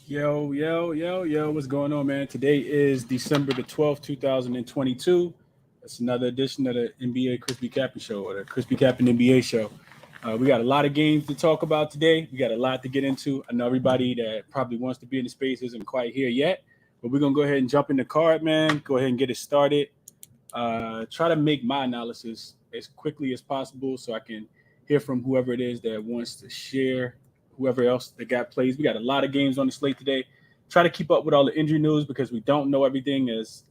Yo, what's going on, man? Today is December the 12th, 2022. It's another edition of the NBA ChrisBeCappinn Show, or the ChrisBeCappinn NBA Show. We got a lot of games to talk about today. We got a lot to get into. I know everybody that probably wants to be in the space isn't quite here yet, but we're going to go ahead and jump in the card, man. Go ahead and get it started. Try to make my analysis as quickly as possible so I can hear from whoever it is that wants to share, whoever else that got plays. We got a lot of games on the slate today. Try to keep up with all the injury news because we don't know everything as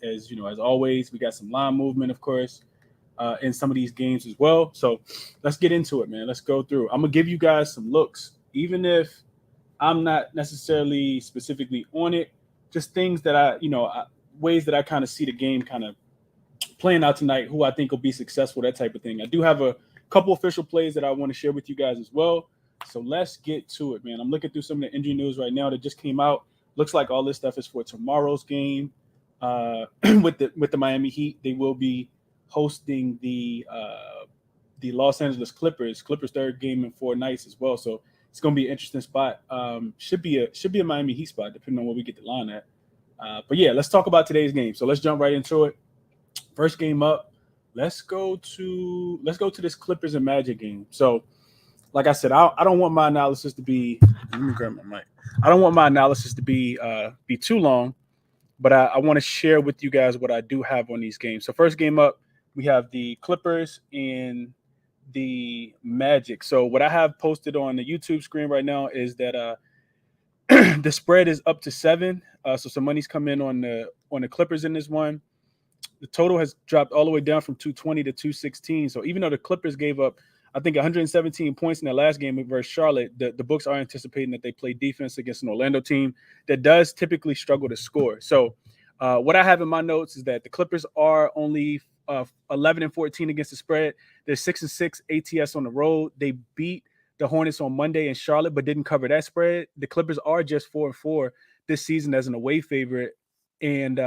always. We got some line movement, of course, in some of these games as well. So let's get into it, man. Let's go through. I'm gonna give you guys some looks, even if I'm not necessarily specifically on it. Just things that ways that I kind of see the game kind of playing out tonight, who I think will be successful, that type of thing. I do have a couple official plays that I want to share with you guys as well. So let's get to it, man. I'm looking through some of the injury news right now that just came out. Looks like all this stuff is for tomorrow's game with the Miami Heat. They will be hosting the Los Angeles Clippers. Clippers third game in 4 nights as well. So it's going to be an interesting spot. Should be a Miami Heat spot depending on where we get the line at. But yeah, let's talk about today's game. So let's jump right into it. First game up, let's go to this Clippers and Magic game. So, like I said, I don't want my analysis to be. Let me grab my mic. I don't want my analysis to be too long, but I want to share with you guys what I do have on these games. So, first game up, we have the Clippers and the Magic. So, what I have posted on the YouTube screen right now is that the spread is up to 7. So some money's come in on the Clippers in this one. The total has dropped all the way down from 220 to 216. So even though the Clippers gave up, I think, 117 points in their last game versus Charlotte, the books are anticipating that they play defense against an Orlando team that does typically struggle to score. So what I have in my notes is that the Clippers are only 11-14 against the spread. They're 6-6 ATS on the road. They beat the Hornets on Monday in Charlotte, but didn't cover that spread. The Clippers are just 4-4 this season as an away favorite, and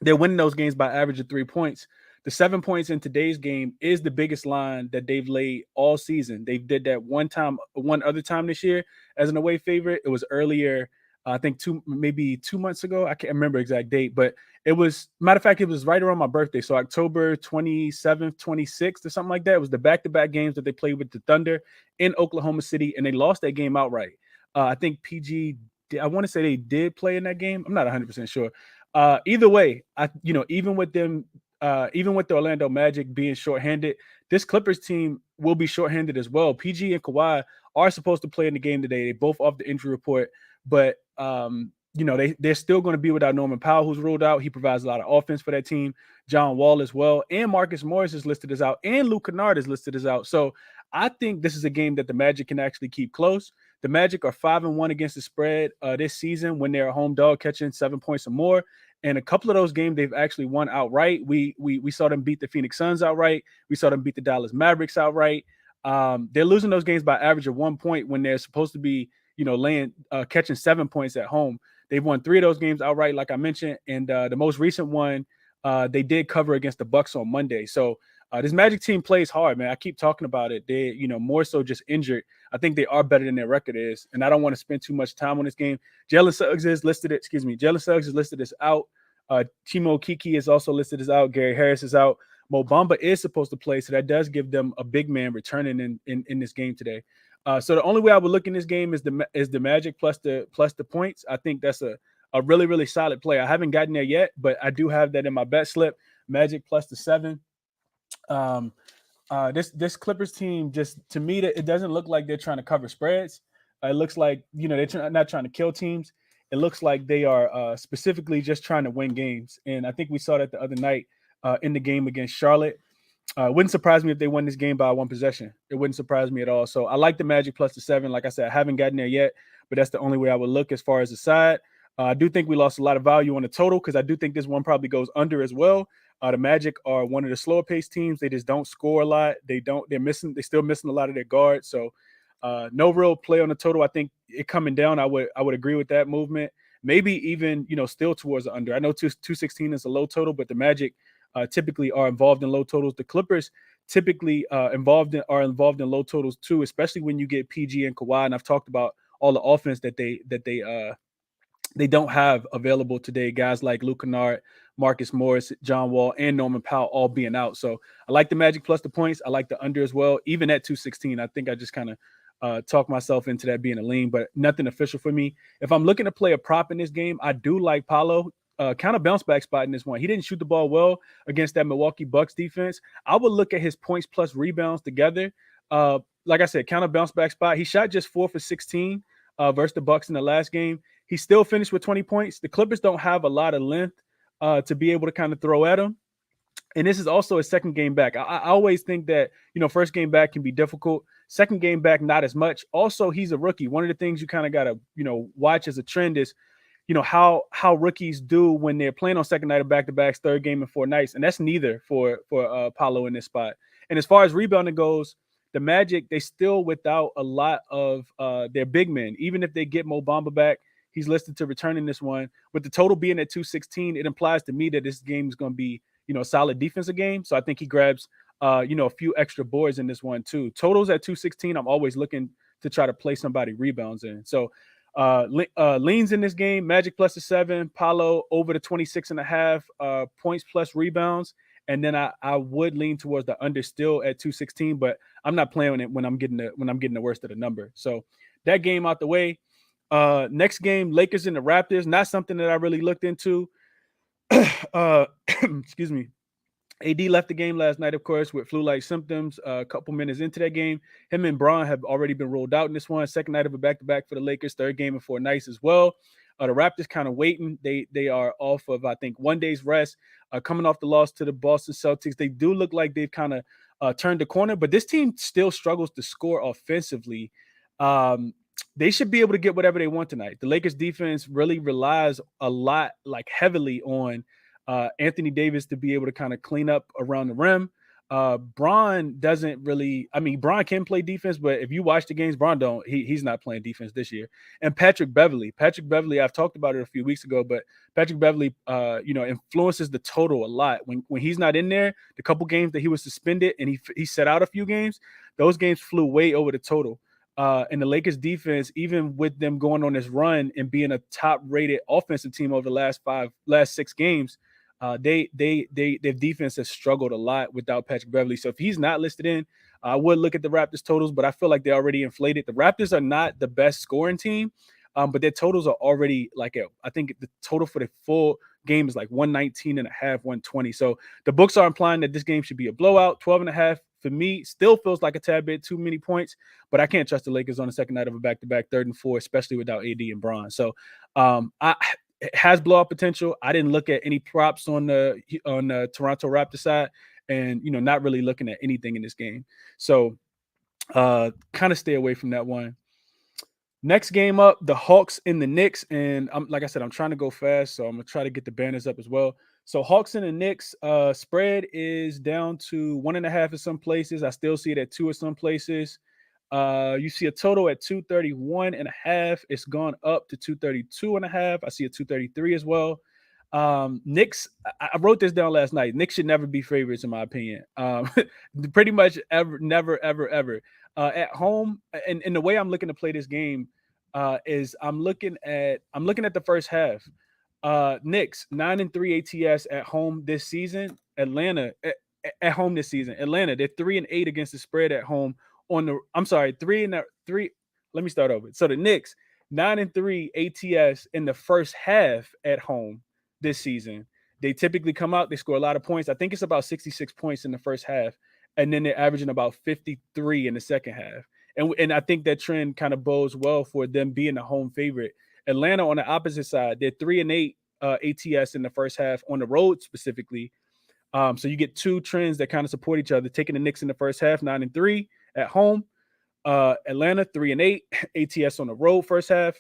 they're winning those games by average of 3 points. The 7 points in today's game is the biggest line that they've laid all season. They did that one other time this year as an away favorite. It was earlier, I think maybe 2 months ago. I can't remember exact date, but it was, matter of fact, it was right around my birthday. So October 27th, 26th or something like that. It was the back-to-back games that they played with the Thunder in Oklahoma City, and they lost that game outright. I think PG, I want to say they did play in that game. I'm not 100% sure. Either way, even with them, even with the Orlando Magic being shorthanded, this Clippers team will be shorthanded as well. PG and Kawhi are supposed to play in the game today. They both off the injury report, but they're still going to be without Norman Powell, who's ruled out. He provides a lot of offense for that team. John Wall as well, and Marcus Morris is listed as out, and Luke Kennard is listed as out. So I think this is a game that the Magic can actually keep close. The Magic are 5-1 against the spread this season when they're a home dog catching 7 points or more. And a couple of those games they've actually won outright. We saw them beat the Phoenix Suns outright. We saw them beat the Dallas Mavericks outright. They're losing those games by average of 1 point when they're supposed to be, catching 7 points at home. They've won 3 of those games outright, like I mentioned, and the most recent one they did cover against the Bucks on Monday. So this Magic team plays hard, man. I keep talking about it. They, more so just injured. I think they are better than their record is, and I don't want to spend too much time on this game. Jalen Suggs is listed as out. Chimo Kiki is also listed as out. Gary Harris is out. Mo Bamba is supposed to play, so that does give them a big man returning in this game today. So the only way I would look in this game is the Magic plus the points. I think that's a really, really solid play. I haven't gotten there yet, but I do have that in my bet slip. Magic plus the 7. This Clippers team, just to me, that it doesn't look like they're trying to cover spreads. It looks like they're not trying to kill teams. It looks like they are specifically just trying to win games, and I think we saw that the other night in the game against Charlotte. It wouldn't surprise me if they won this game by 1 possession. It wouldn't surprise me at all. So I like the Magic plus the 7. Like I said, I haven't gotten there yet, but that's the only way I would look as far as the side. I do think we lost a lot of value on the total because I do think this one probably goes under as well. The Magic are one of the slower paced teams. They just don't score a lot. They're still missing a lot of their guards. So no real play on the total. I think it coming down, I would agree with that movement. Maybe even, still towards the under. I know 216 is a low total, but the Magic typically are involved in low totals. The Clippers typically are involved in low totals too, especially when you get PG and Kawhi. And I've talked about all the offense that they they don't have available today guys like Luke Kennard, Marcus Morris, John Wall, and Norman Powell all being out. So I like the Magic plus the points. I like the under as well, even at 216. I think I just kind of talk myself into that being a lean, but nothing official for me. If I'm looking to play a prop in this game, I do like Paolo. Kind of bounce back spot in this one. He didn't shoot the ball well against that Milwaukee Bucks defense. I would look at his points plus rebounds together. Like I said, kind of bounce back spot. He shot just 4 for 16 versus the Bucks in the last game. He still finished with 20 points. The Clippers don't have a lot of length to be able to kind of throw at him. And this is also his second game back. I always think that, first game back can be difficult. Second game back, not as much. Also, he's a rookie. One of the things you kind of got to, watch as a trend is, how rookies do when they're playing on second night of back-to-backs, third game in 4 nights. And that's neither for Paolo in this spot. And as far as rebounding goes, the Magic, they still without a lot of their big men. Even if they get Mo Bamba back, he's listed to return in this one. With the total being at 216, it implies to me that this game is going to be, a solid defensive game. So I think he grabs, a few extra boards in this one too. Totals at 216, I'm always looking to try to play somebody rebounds in. So leans in this game, Magic plus the 7, Paolo over the 26.5 points plus rebounds. And then I would lean towards the under still at 216, but I'm not playing it when I'm getting the worst of the number. So that game out the way. Next game, Lakers and the Raptors. Not something that I really looked into. Excuse me. AD left the game last night, of course, with flu-like symptoms. A couple minutes into that game, him and Bron have already been ruled out in this one. Second night of a back-to-back for the Lakers. Third game in 4 nights as well. The Raptors kind of waiting. They are off of, I think, 1 day's rest. Coming off the loss to the Boston Celtics, they do look like they've kind of turned the corner, but this team still struggles to score offensively. They should be able to get whatever they want tonight. The Lakers defense really relies a lot, like heavily on Anthony Davis to be able to kind of clean up around the rim. Bron doesn't really, Bron can play defense, but if you watch the games, Bron he's not playing defense this year. And Patrick Beverley, I've talked about it a few weeks ago, but Patrick Beverley, influences the total a lot. When he's not in there, the couple games that he was suspended and he set out a few games, those games flew way over the total. And the Lakers defense, even with them going on this run and being a top-rated offensive team over the last 6 games, their defense has struggled a lot without Patrick Beverley. So if he's not listed in, I would look at the Raptors totals, but I feel like they're already inflated. The Raptors are not the best scoring team, but their totals are already I think the total for the full game is like 119.5, 120. So the books are implying that this game should be a blowout. 12.5 for me still feels like a tad bit too many points, but I can't trust the Lakers on the second night of a back-to-back, 3rd and 4, especially without AD and Bron. So it has blowout potential. I didn't look at any props on the Toronto Raptors side, and not really looking at anything in this game. So kind of stay away from that one. Next game up, the Hawks and the Knicks. And like I said, I'm trying to go fast, so I'm going to try to get the banners up as well. So Hawks and the Knicks, spread is down to 1.5 in some places. I still see it at 2 in some places. You see a total at 231.5. It's gone up to 232.5. I see a 233 as well. Knicks, I wrote this down last night. Knicks should never be favorites, in my opinion. Pretty much never, ever. At home, and the way I'm looking to play this game is I'm looking at the first half. Knicks 9-3 ATS at home this season. Atlanta at home this season. Atlanta, they're 3-8 against the spread at home. 3-3. Let me start over. So the Knicks 9-3 ATS in the first half at home this season. They typically come out, they score a lot of points. I think it's about 66 points in the first half, and then they're averaging about 53 in the second half. And I think that trend kind of bodes well for them being the home favorite. Atlanta on the opposite side, they're 3-8 ATS in the first half on the road specifically. So you get 2 trends that kind of support each other. Taking the Knicks in the first half, 9-3 at home. Atlanta 3-8 ATS on the road first half.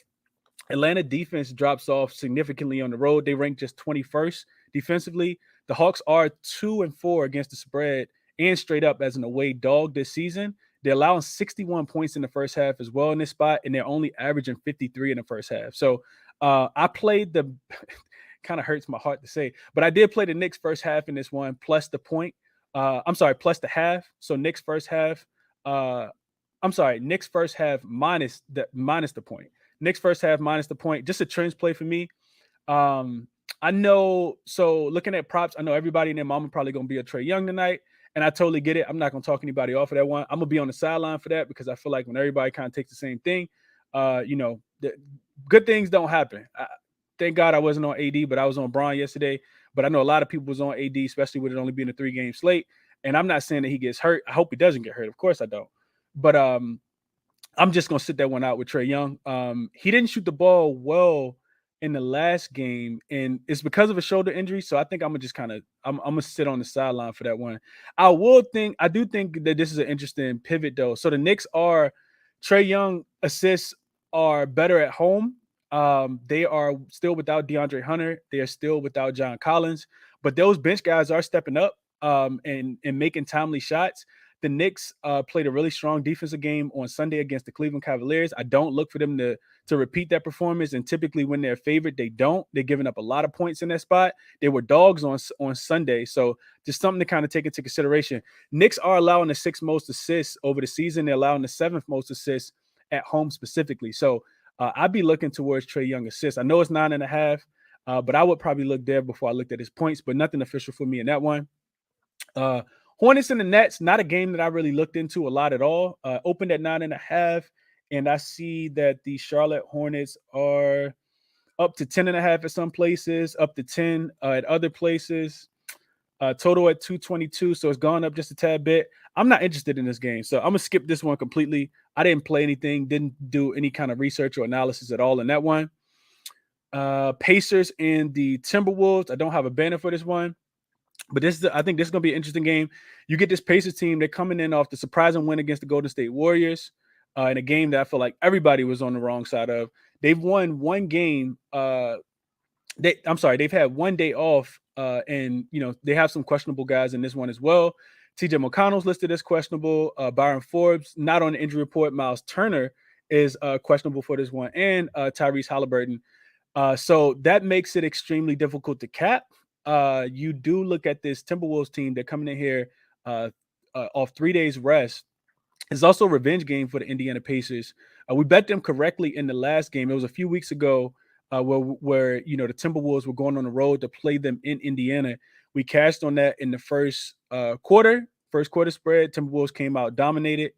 Atlanta defense drops off significantly on the road. They rank just 21st defensively. The Hawks are 2-4 against the spread and straight up as an away dog this season. They're allowing 61 points in the first half as well in this spot, and they're only averaging 53 in the first half. So I played the kind of hurts my heart to say, but I did play the Knicks first half in this one plus the point. Plus the half. So Knicks first half. Knicks first half minus the point. Knicks first half minus the point. Just a trends play for me. I know. So looking at props, I know everybody and their mama probably gonna be a Trae Young tonight, and I totally get it. I'm not gonna talk anybody off of that one. I'm gonna be on the sideline for that because I feel like when everybody kind of takes the same thing, good things don't happen. Thank God I wasn't on AD, but I was on Bron yesterday. But I know a lot of people was on AD, especially with it only being a 3-game slate. And I'm not saying that he gets hurt. I hope he doesn't get hurt. Of course I don't. But I'm just gonna sit that one out with Trae Young. He didn't shoot the ball well in the last game, and it's because of a shoulder injury. So I think I'm gonna just I'm gonna sit on the sideline for that one. I do think that this is an interesting pivot though. So the Knicks are Trae Young assists are better at home. They are still without DeAndre Hunter. They are still without John Collins, but those bench guys are stepping up and making timely shots. The Knicks played a really strong defensive game on Sunday against the Cleveland Cavaliers. I don't look for them to repeat that performance, and typically when they're favored, they don't. They're giving up a lot of points in that spot. They were dogs on Sunday, so just something to kind of take into consideration. Knicks are allowing the 6th most assists over the season. They're allowing the 7th most assists at home specifically. So I'd be looking towards Trae Young assists. I know it's 9.5, but I would probably look there before I looked at his points, but nothing official for me in that one. Hornets and the Nets, not a game that I really looked into a lot at all. Opened at 9.5, and I see that the Charlotte Hornets are up to 10.5 at some places, up to 10 at other places. Total at 222, so it's gone up just a tad bit. I'm not interested in this game, so I'm gonna skip this one completely. I didn't play anything, didn't do any kind of research or analysis at all in that one. Pacers and the Timberwolves. I don't have a banner for this one. But I think this is going to be an interesting game. You get this Pacers team. They're coming in off the surprising win against the Golden State Warriors in a game that I feel like everybody was on the wrong side of. They've won one game. They've had one day off, and they have some questionable guys in this one as well. TJ McConnell's listed as questionable. Byron Forbes not on the injury report. Miles Turner is questionable for this one, and Tyrese Halliburton. So that makes it extremely difficult to cap. You do look at this Timberwolves team. They're coming in here off 3 days rest. It's also a revenge game for the Indiana Pacers. We bet them correctly in the last game. It was a few weeks ago where the Timberwolves were going on the road to play them in Indiana. We cashed on that in the first quarter spread. Timberwolves came out dominated,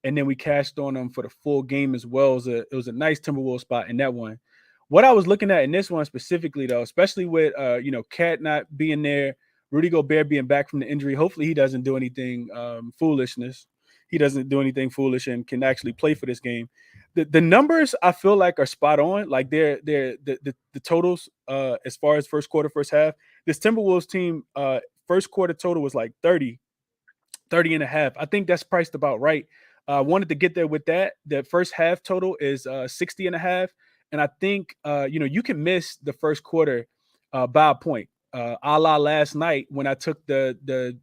and then we cashed on them for the full game as well. It was a nice Timberwolves spot in that one. What I was looking at in this one specifically, though, especially with Cat not being there, Rudy Gobert being back from the injury, hopefully he doesn't do anything foolishness. He doesn't do anything foolish and can actually play for this game. The numbers I feel like are spot on. Like they're the totals as far as first quarter, first half. This Timberwolves team first quarter total was like 30 and a half. I think that's priced about right. Wanted to get there with that. The first half total is 60 and a half. And I think, you can miss the first quarter by a point. A la last night when I took the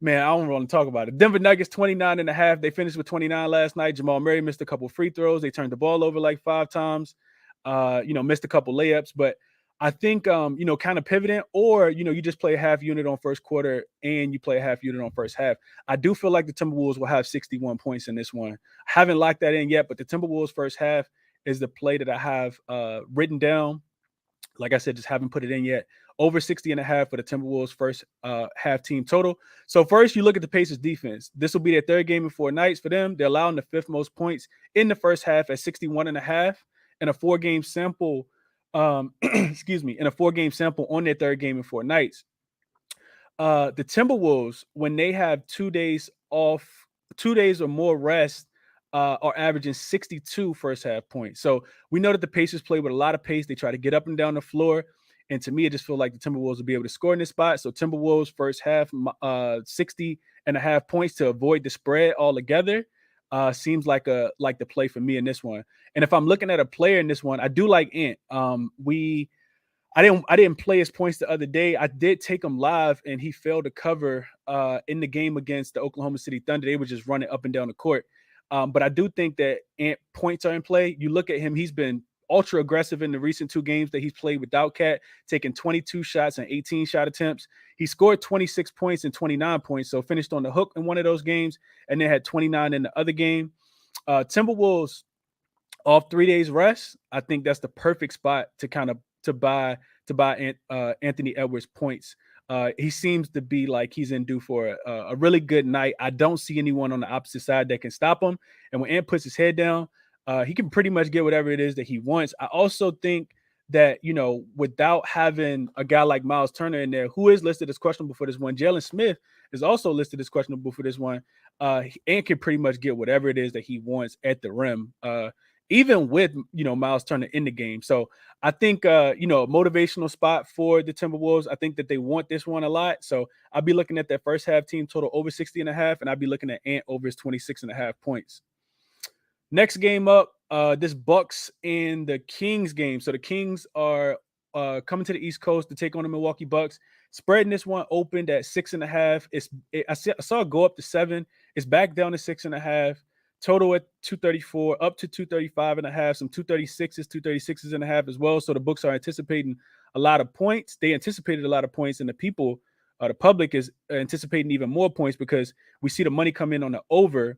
man, I don't want to talk about it. Denver Nuggets 29 and a half. They finished with 29 last night. Jamal Murray missed a couple free throws. They turned the ball over like 5 times, missed a couple layups. But I think, kind of pivoting, or, you just play a half unit on first quarter and you play a half unit on first half. I do feel like the Timberwolves will have 61 points in this one. I haven't locked that in yet, but the Timberwolves first half is the play that I have written down. Like I said, just haven't put it in yet. Over 60 and a half for the Timberwolves first half team total. So first, you look at the Pacers defense. This will be their 3rd game in 4 nights for them. They're allowing the 5th most points in the first half at 61 and a half, and a 4-game sample. In a 4-game sample on their 3rd game in 4 nights. The Timberwolves, when they have 2 days off, 2 days or more rest, are averaging 62 first half points. So we know that the Pacers play with a lot of pace. They try to get up and down the floor. And to me, I just feel like the Timberwolves will be able to score in this spot. So Timberwolves first half, 60 and a half points to avoid the spread altogether. Seems like the play for me in this one. And if I'm looking at a player in this one, I do like Ant. I didn't play his points the other day. I did take him live, and he failed to cover in the game against the Oklahoma City Thunder. They were just running up and down the court. But I do think that Ant points are in play. You look at him, he's been ultra aggressive in the recent 2 games that he's played without Cat, taking 22 shots and 18 shot attempts. He scored 26 points and 29 points, so finished on the hook in one of those games, and then had 29 in the other game. Timberwolves Off 3 days rest, I think that's the perfect spot to kind of to buy Anthony Edwards points. He seems to be like he's in due for a really good night. I don't see anyone on the opposite side that can stop him. And when Ant puts his head down, he can pretty much get whatever it is that he wants. I also think that, without having a guy like Miles Turner in there, who is listed as questionable for this one, Jalen Smith is also listed as questionable for this one. Ant can pretty much get whatever it is that he wants at the rim. Even with Miles Turner in the game. So I think a motivational spot for the Timberwolves. I think that they want this one a lot. So I'll be looking at that first half team total over 60.5, and I'll be looking at Ant over his 26.5 points. Next game up, this Bucks and the Kings game. So the Kings are coming to the East Coast to take on the Milwaukee Bucks. Spreading this one opened at 6.5. I saw it go up to 7. It's back down to 6.5. Total at 234, up to 235.5, some 236s and a half as well. So the books are anticipating a lot of points. They anticipated a lot of points, and the public is anticipating even more points because we see the money come in on the over.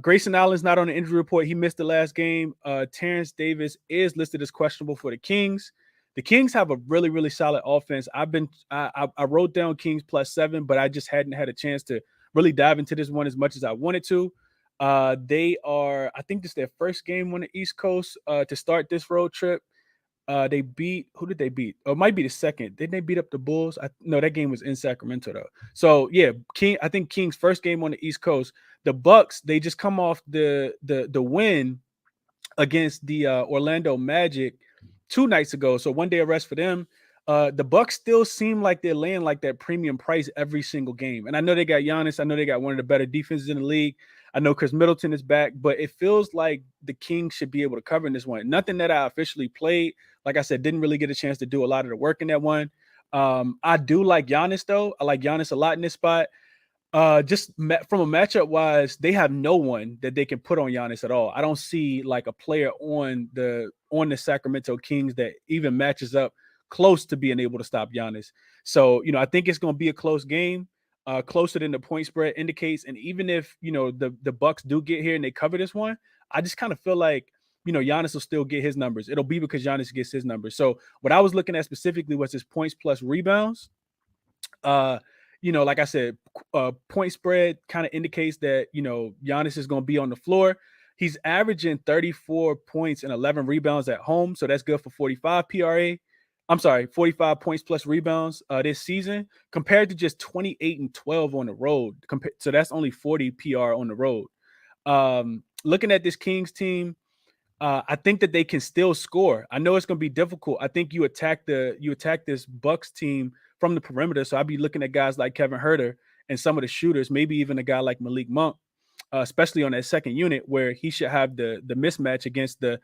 Grayson Allen's not on the injury report. He missed the last game. Terrence Davis is listed as questionable for the Kings. The Kings have a really, really solid offense. I wrote down Kings +7, but I just hadn't had a chance to really dive into this one as much as I wanted to. They are, I think this is their first game on the East Coast to start this road trip. Who did they beat? Oh, it might be the second. Didn't they beat up the Bulls? No, that game was in Sacramento though. So yeah, I think King's first game on the East Coast. The Bucks, they just come off the win against the Orlando Magic 2 nights ago. So 1 day of rest for them. The Bucks still seem like they're laying like that premium price every single game. And I know they got Giannis. I know they got one of the better defenses in the league. I know Chris Middleton is back, but it feels like the Kings should be able to cover in this one. Nothing that I officially played. Like I said, didn't really get a chance to do a lot of the work in that one. I do like Giannis, though. I like Giannis a lot in this spot. From a matchup wise, they have no one that they can put on Giannis at all. I don't see like a player on the Sacramento Kings that even matches up close to being able to stop Giannis. So, I think it's going to be a close game, closer than the point spread indicates. And even if, the Bucks do get here and they cover this one, I just kind of feel like, Giannis will still get his numbers. It'll be because Giannis gets his numbers. So what I was looking at specifically was his points plus rebounds. Like I said, point spread kind of indicates that, Giannis is going to be on the floor. He's averaging 34 points and 11 rebounds at home. So that's good for 45 PRA. I'm sorry, 45 points plus rebounds this season compared to just 28 and 12 on the road. So that's only 40 PR on the road. Looking at this Kings team, I think that they can still score. I know it's going to be difficult. I think you attack this Bucks team from the perimeter. So I'd be looking at guys like Kevin Huerter and some of the shooters, maybe even a guy like Malik Monk, especially on that second unit where he should have the mismatch against the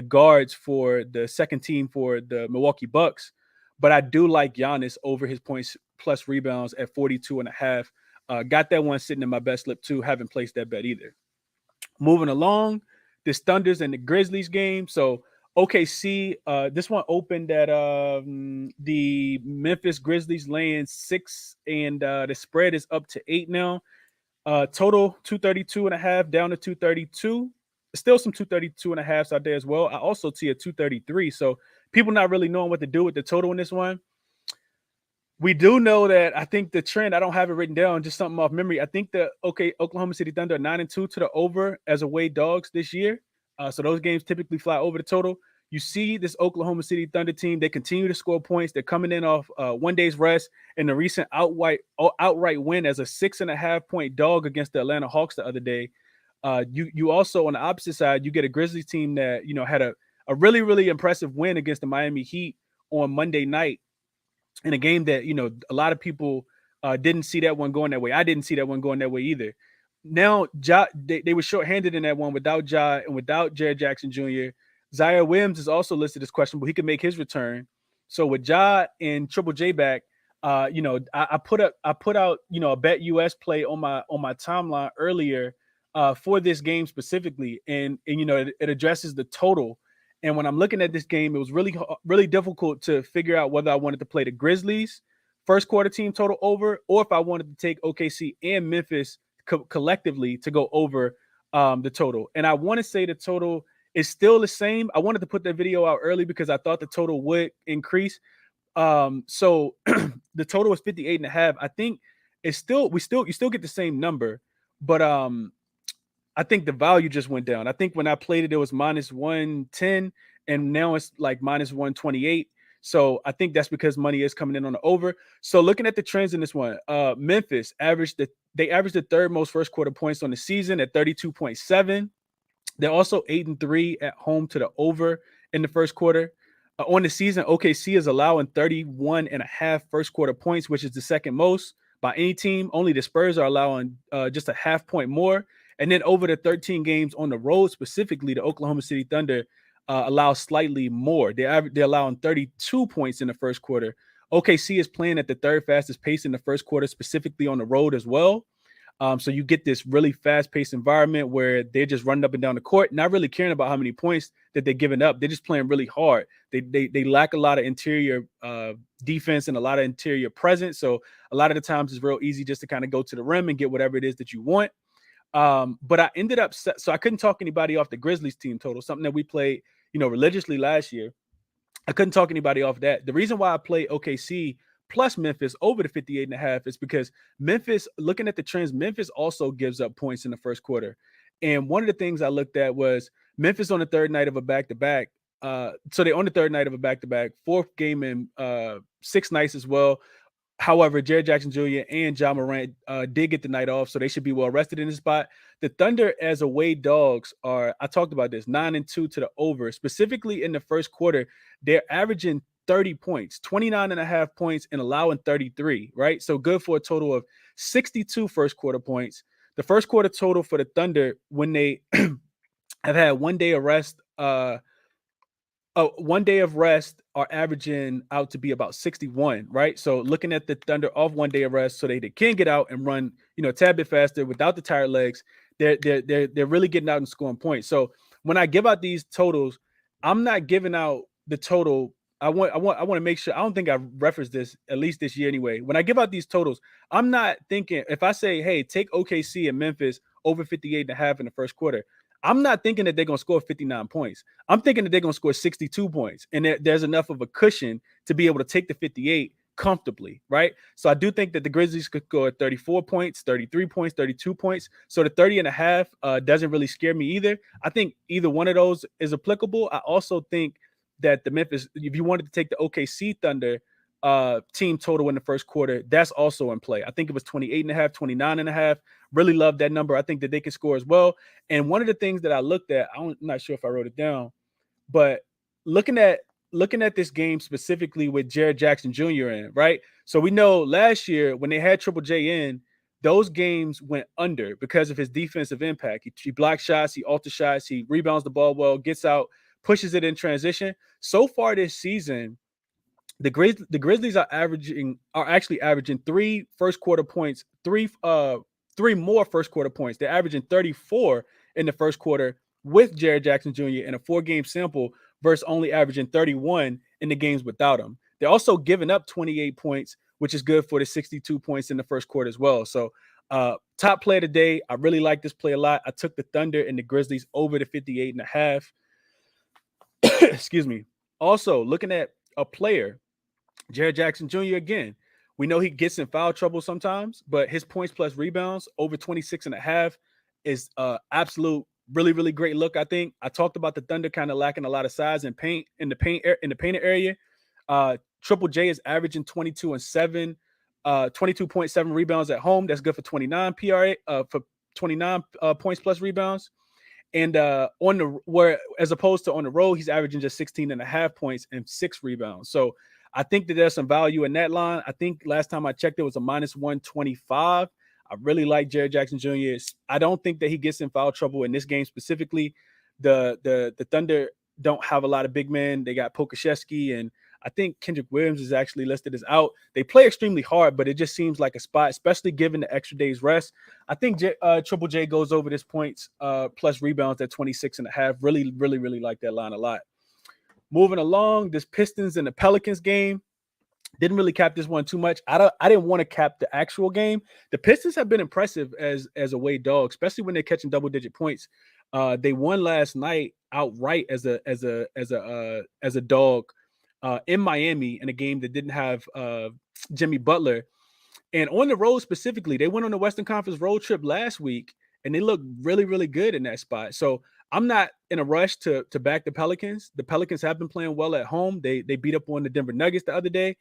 guards for the second team for the Milwaukee Bucks. But I do like Giannis over his points plus rebounds at 42.5. Got that one sitting in my best slip too. Haven't placed that bet either. Moving along, this Thunders and the Grizzlies game. So OKC, this one opened at the Memphis Grizzlies laying 6, and the spread is up to 8 now. Total 232.5 down to 232. Still some 232.5s out there as well. I also see a 233. So people not really knowing what to do with the total in this one. We do know that I think the trend, I don't have it written down, just something off memory. I think Oklahoma City Thunder are 9-2 to the over as away dogs this year. So those games typically fly over the total. You see this Oklahoma City Thunder team, they continue to score points. They're coming in off 1 day's rest and the recent outright win as a 6.5-point dog against the Atlanta Hawks the other day. You also, on the opposite side, you get a Grizzlies team that, had a really, really impressive win against the Miami Heat on Monday night in a game that, a lot of people didn't see that one going that way. I didn't see that one going that way either. Now, they were shorthanded in that one without Ja and without Jared Jackson Jr. Zaire Williams is also listed as questionable. He could make his return. So with Ja and Triple J back, I put out a Bet US play on my timeline earlier for this game specifically, and it addresses the total. And when I'm looking at this game, it was really, really difficult to figure out whether I wanted to play the Grizzlies first quarter team total over, or if I wanted to take OKC and Memphis collectively to go over the total. And I want to say the total is still the same. I wanted to put that video out early because I thought the total would increase. So the total is 58.5. I think it's still you still get the same number, but I think the value just went down. I think when I played it, it was minus 110, and now it's like minus 128. So I think that's because money is coming in on the over. So looking at the trends in this one, Memphis averaged the third most first quarter points on the season at 32.7. They're also 8-3 at home to the over in the first quarter. On the season, OKC is allowing 31.5 first quarter points, which is the second most by any team. Only the Spurs are allowing just a half point more. And then over the 13 games on the road, specifically, the Oklahoma City Thunder allow slightly more. They're allowing 32 points in the first quarter. OKC is playing at the third fastest pace in the first quarter, specifically on the road as well. So you get this really fast-paced environment where they're just running up and down the court, not really caring about how many points that they're giving up. They're just playing really hard. They lack a lot of interior defense and a lot of interior presence. So a lot of the times it's real easy just to kind of go to the rim and get whatever it is that you want. But I ended up so I couldn't talk anybody off the Grizzlies team total, something that we played, religiously last year. I couldn't talk anybody off that. The reason why I played OKC plus Memphis over the 58.5 is because Memphis, looking at the trends, Memphis also gives up points in the first quarter. And one of the things I looked at was Memphis on the third night of a back-to-back. So they're on the third night of a back-to-back, fourth game in 6 nights as well. However, Jared Jackson Jr. and Ja Morant did get the night off, so they should be well rested in the spot. The Thunder, as away dogs, I talked about this, 9-2 to the over. Specifically in the first quarter, they're averaging 30 points, 29.5 points, and allowing 33, right? So good for a total of 62 first quarter points. The first quarter total for the Thunder, when they have had 1 day of rest, 1 day of rest, are averaging out to be about 61, right? So looking at the Thunder off 1 day of rest so they can get out and run, a tad bit faster without the tired legs, they're really getting out and scoring points. So when I give out these totals, I'm not giving out the total. I want to make sure. I don't think I've referenced this, at least this year anyway. When I give out these totals, I'm not thinking, if I say, hey, take OKC and Memphis over 58.5 in the first quarter, I'm not thinking that they're going to score 59 points. I'm thinking that they're going to score 62 points. And there's enough of a cushion to be able to take the 58 comfortably, right? So I do think that the Grizzlies could score 34 points, 33 points, 32 points. So the 30.5 doesn't really scare me either. I think either one of those is applicable. I also think that the Memphis, if you wanted to take the OKC Thunder team total in the first quarter, that's also in play. I think it was 28.5, 29.5. Really love that number. I think that they can score as well. And one of the things that I looked at, I'm not sure if I wrote it down, but looking at this game specifically with Jared Jackson Jr. in, right? So we know last year when they had Triple J in, those games went under because of his defensive impact. He blocks shots, he alters shots, he rebounds the ball well, gets out, pushes it in transition. So far this season, the Grizzlies are actually averaging 3 first quarter points, three more first quarter points. They're averaging 34 in the first quarter with Jared Jackson Jr. in a 4-game sample versus only averaging 31 in the games without him. They're also giving up 28 points, which is good for the 62 points in the first quarter as well. So top play of the day. I really like this play a lot. I took the Thunder and the Grizzlies over the 58.5. Excuse me. Also, looking at a player, Jared Jackson Jr. again. We know he gets in foul trouble sometimes, but his points plus rebounds over 26.5 is absolute really, really great look. I think I talked about the Thunder kind of lacking a lot of size and paint in the painted area. Triple J is averaging 22.7 rebounds at home. That's good for 29 PRA for 29 points plus rebounds. And as opposed to on the road, he's averaging just 16.5 points and 6 rebounds. So I think that there's some value in that line. I think last time I checked, it was a minus 125. I really like Jared Jackson Jr. I don't think that he gets in foul trouble in this game specifically. The Thunder don't have a lot of big men. They got Pokashevsky, and I think Kendrick Williams is actually listed as out. They play extremely hard, but it just seems like a spot, especially given the extra day's rest. I think Triple J goes over this points plus rebounds at 26.5. Really, really, really like that line a lot. Moving along, this Pistons and the Pelicans game. Didn't really cap this one too much. I didn't want to cap the actual game. The Pistons have been impressive as away dog, especially when they're catching double-digit points. They won last night outright as a dog in Miami in a game that didn't have Jimmy Butler. And on the road specifically, they went on the Western Conference road trip last week, and they looked really, really good in that spot. So I'm not in a rush to back the Pelicans. The Pelicans have been playing well at home. They beat up on the Denver Nuggets the other day.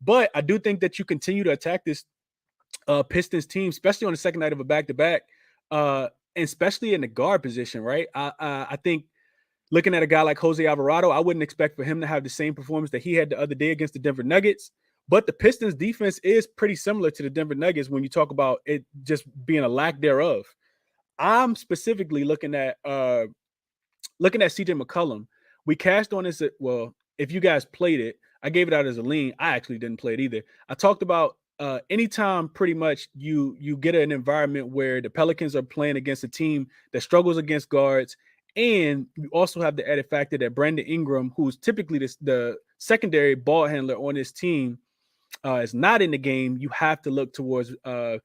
But I do think that you continue to attack this Pistons team, especially on the second night of a back-to-back, and especially in the guard position, right? I think looking at a guy like Jose Alvarado, I wouldn't expect for him to have the same performance that he had the other day against the Denver Nuggets. But the Pistons defense is pretty similar to the Denver Nuggets when you talk about it just being a lack thereof. I'm specifically looking at CJ McCollum. We cashed on this. Well, if you guys played it, I gave it out as a lean. I actually didn't play it either. I talked about anytime pretty much you get an environment where the Pelicans are playing against a team that struggles against guards, and you also have the added factor that Brandon Ingram, who's typically the secondary ball handler on this team, is not in the game. You have to look towards CJ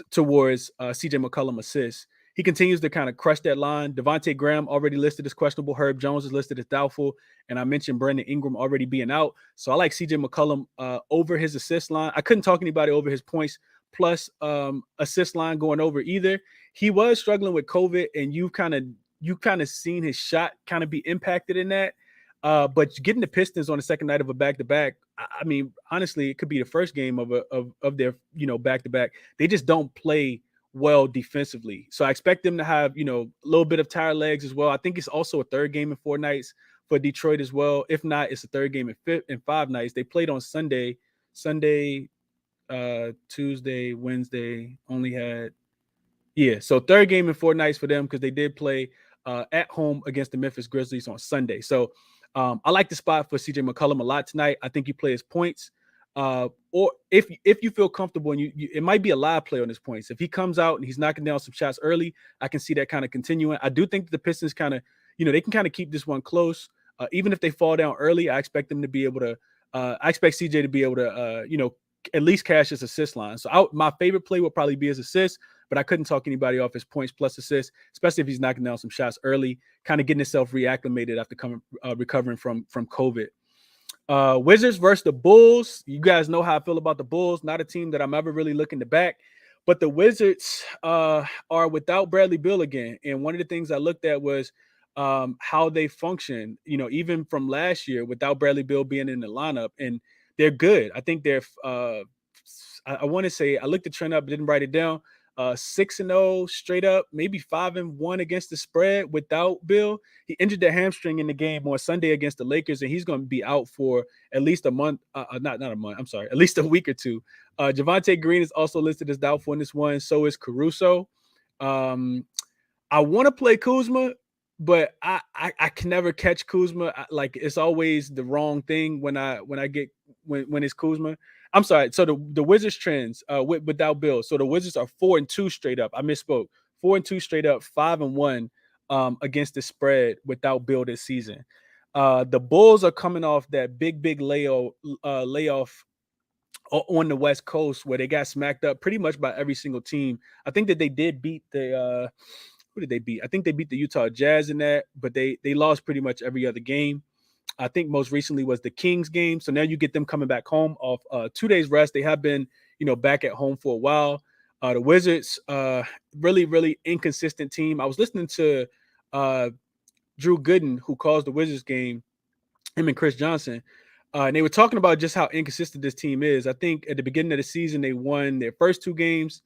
McCollum assists. He continues to kind of crush that line. Devontae Graham already listed as questionable. Herb Jones is listed as doubtful. And I mentioned Brandon Ingram already being out. So I like CJ McCollum over his assist line. I couldn't talk anybody over his points plus assist line going over either. He was struggling with COVID, and you kind of seen his shot kind of be impacted in that. But getting the Pistons on the second night of a back-to-back, I mean, honestly, it could be the first game of their back-to-back. They just don't play well defensively. So I expect them to have, a little bit of tired legs as well. I think it's also a third game in 4 nights for Detroit as well. If not, it's a third game in 5 nights. They played on Sunday, Tuesday, Wednesday, only had, so third game in 4 nights for them because they did play at home against the Memphis Grizzlies on Sunday. So I like the spot for CJ McCollum a lot tonight. I think he plays points. Or if you feel comfortable, and you it might be a live play on his points. If he comes out and he's knocking down some shots early, I can see that kind of continuing. I do think the Pistons kind of, they can kind of keep this one close. Even if they fall down early, I expect them to be able to. I expect CJ to be able to, at least cash his assist line. So my favorite play would probably be his assist, but I couldn't talk anybody off his points plus assists, especially if he's knocking down some shots early, kind of getting himself reacclimated after recovering from COVID. Wizards versus the Bulls. You guys know how I feel about the Bulls. Not a team that I'm ever really looking to back. But the Wizards are without Bradley Beal again. And one of the things I looked at was how they function, even from last year without Bradley Beal being in the lineup. And they're good. I think they're I want to say, I looked the trend up, didn't write it down. 6-0 straight up, maybe 5-1 against the spread without Bill. He injured the hamstring in the game on Sunday against the Lakers, and he's going to be out for at least a month. Not a month. I'm sorry, at least a week or two. Javonte Green is also listed as doubtful in this one. So is Caruso. I want to play Kuzma, but I can never catch Kuzma. It's always the wrong thing when it's Kuzma. I'm sorry. So the Wizards trends without Bill. So the Wizards are 4-2 straight up. I misspoke. 4-2 straight up, 5-1 against the spread without Bill this season. The Bulls are coming off that big layoff on the West Coast where they got smacked up pretty much by every single team. I think that they did beat the who did they beat? I think they beat the Utah Jazz in that, but they lost pretty much every other game. I think most recently was the Kings game. So now you get them coming back home off 2 days rest. They have been, back at home for a while. The Wizards, really, really inconsistent team. I was listening to Drew Gooden, who calls the Wizards game, him and Chris Johnson. And they were talking about just how inconsistent this team is. I think at the beginning of the season, they won their first 2 games.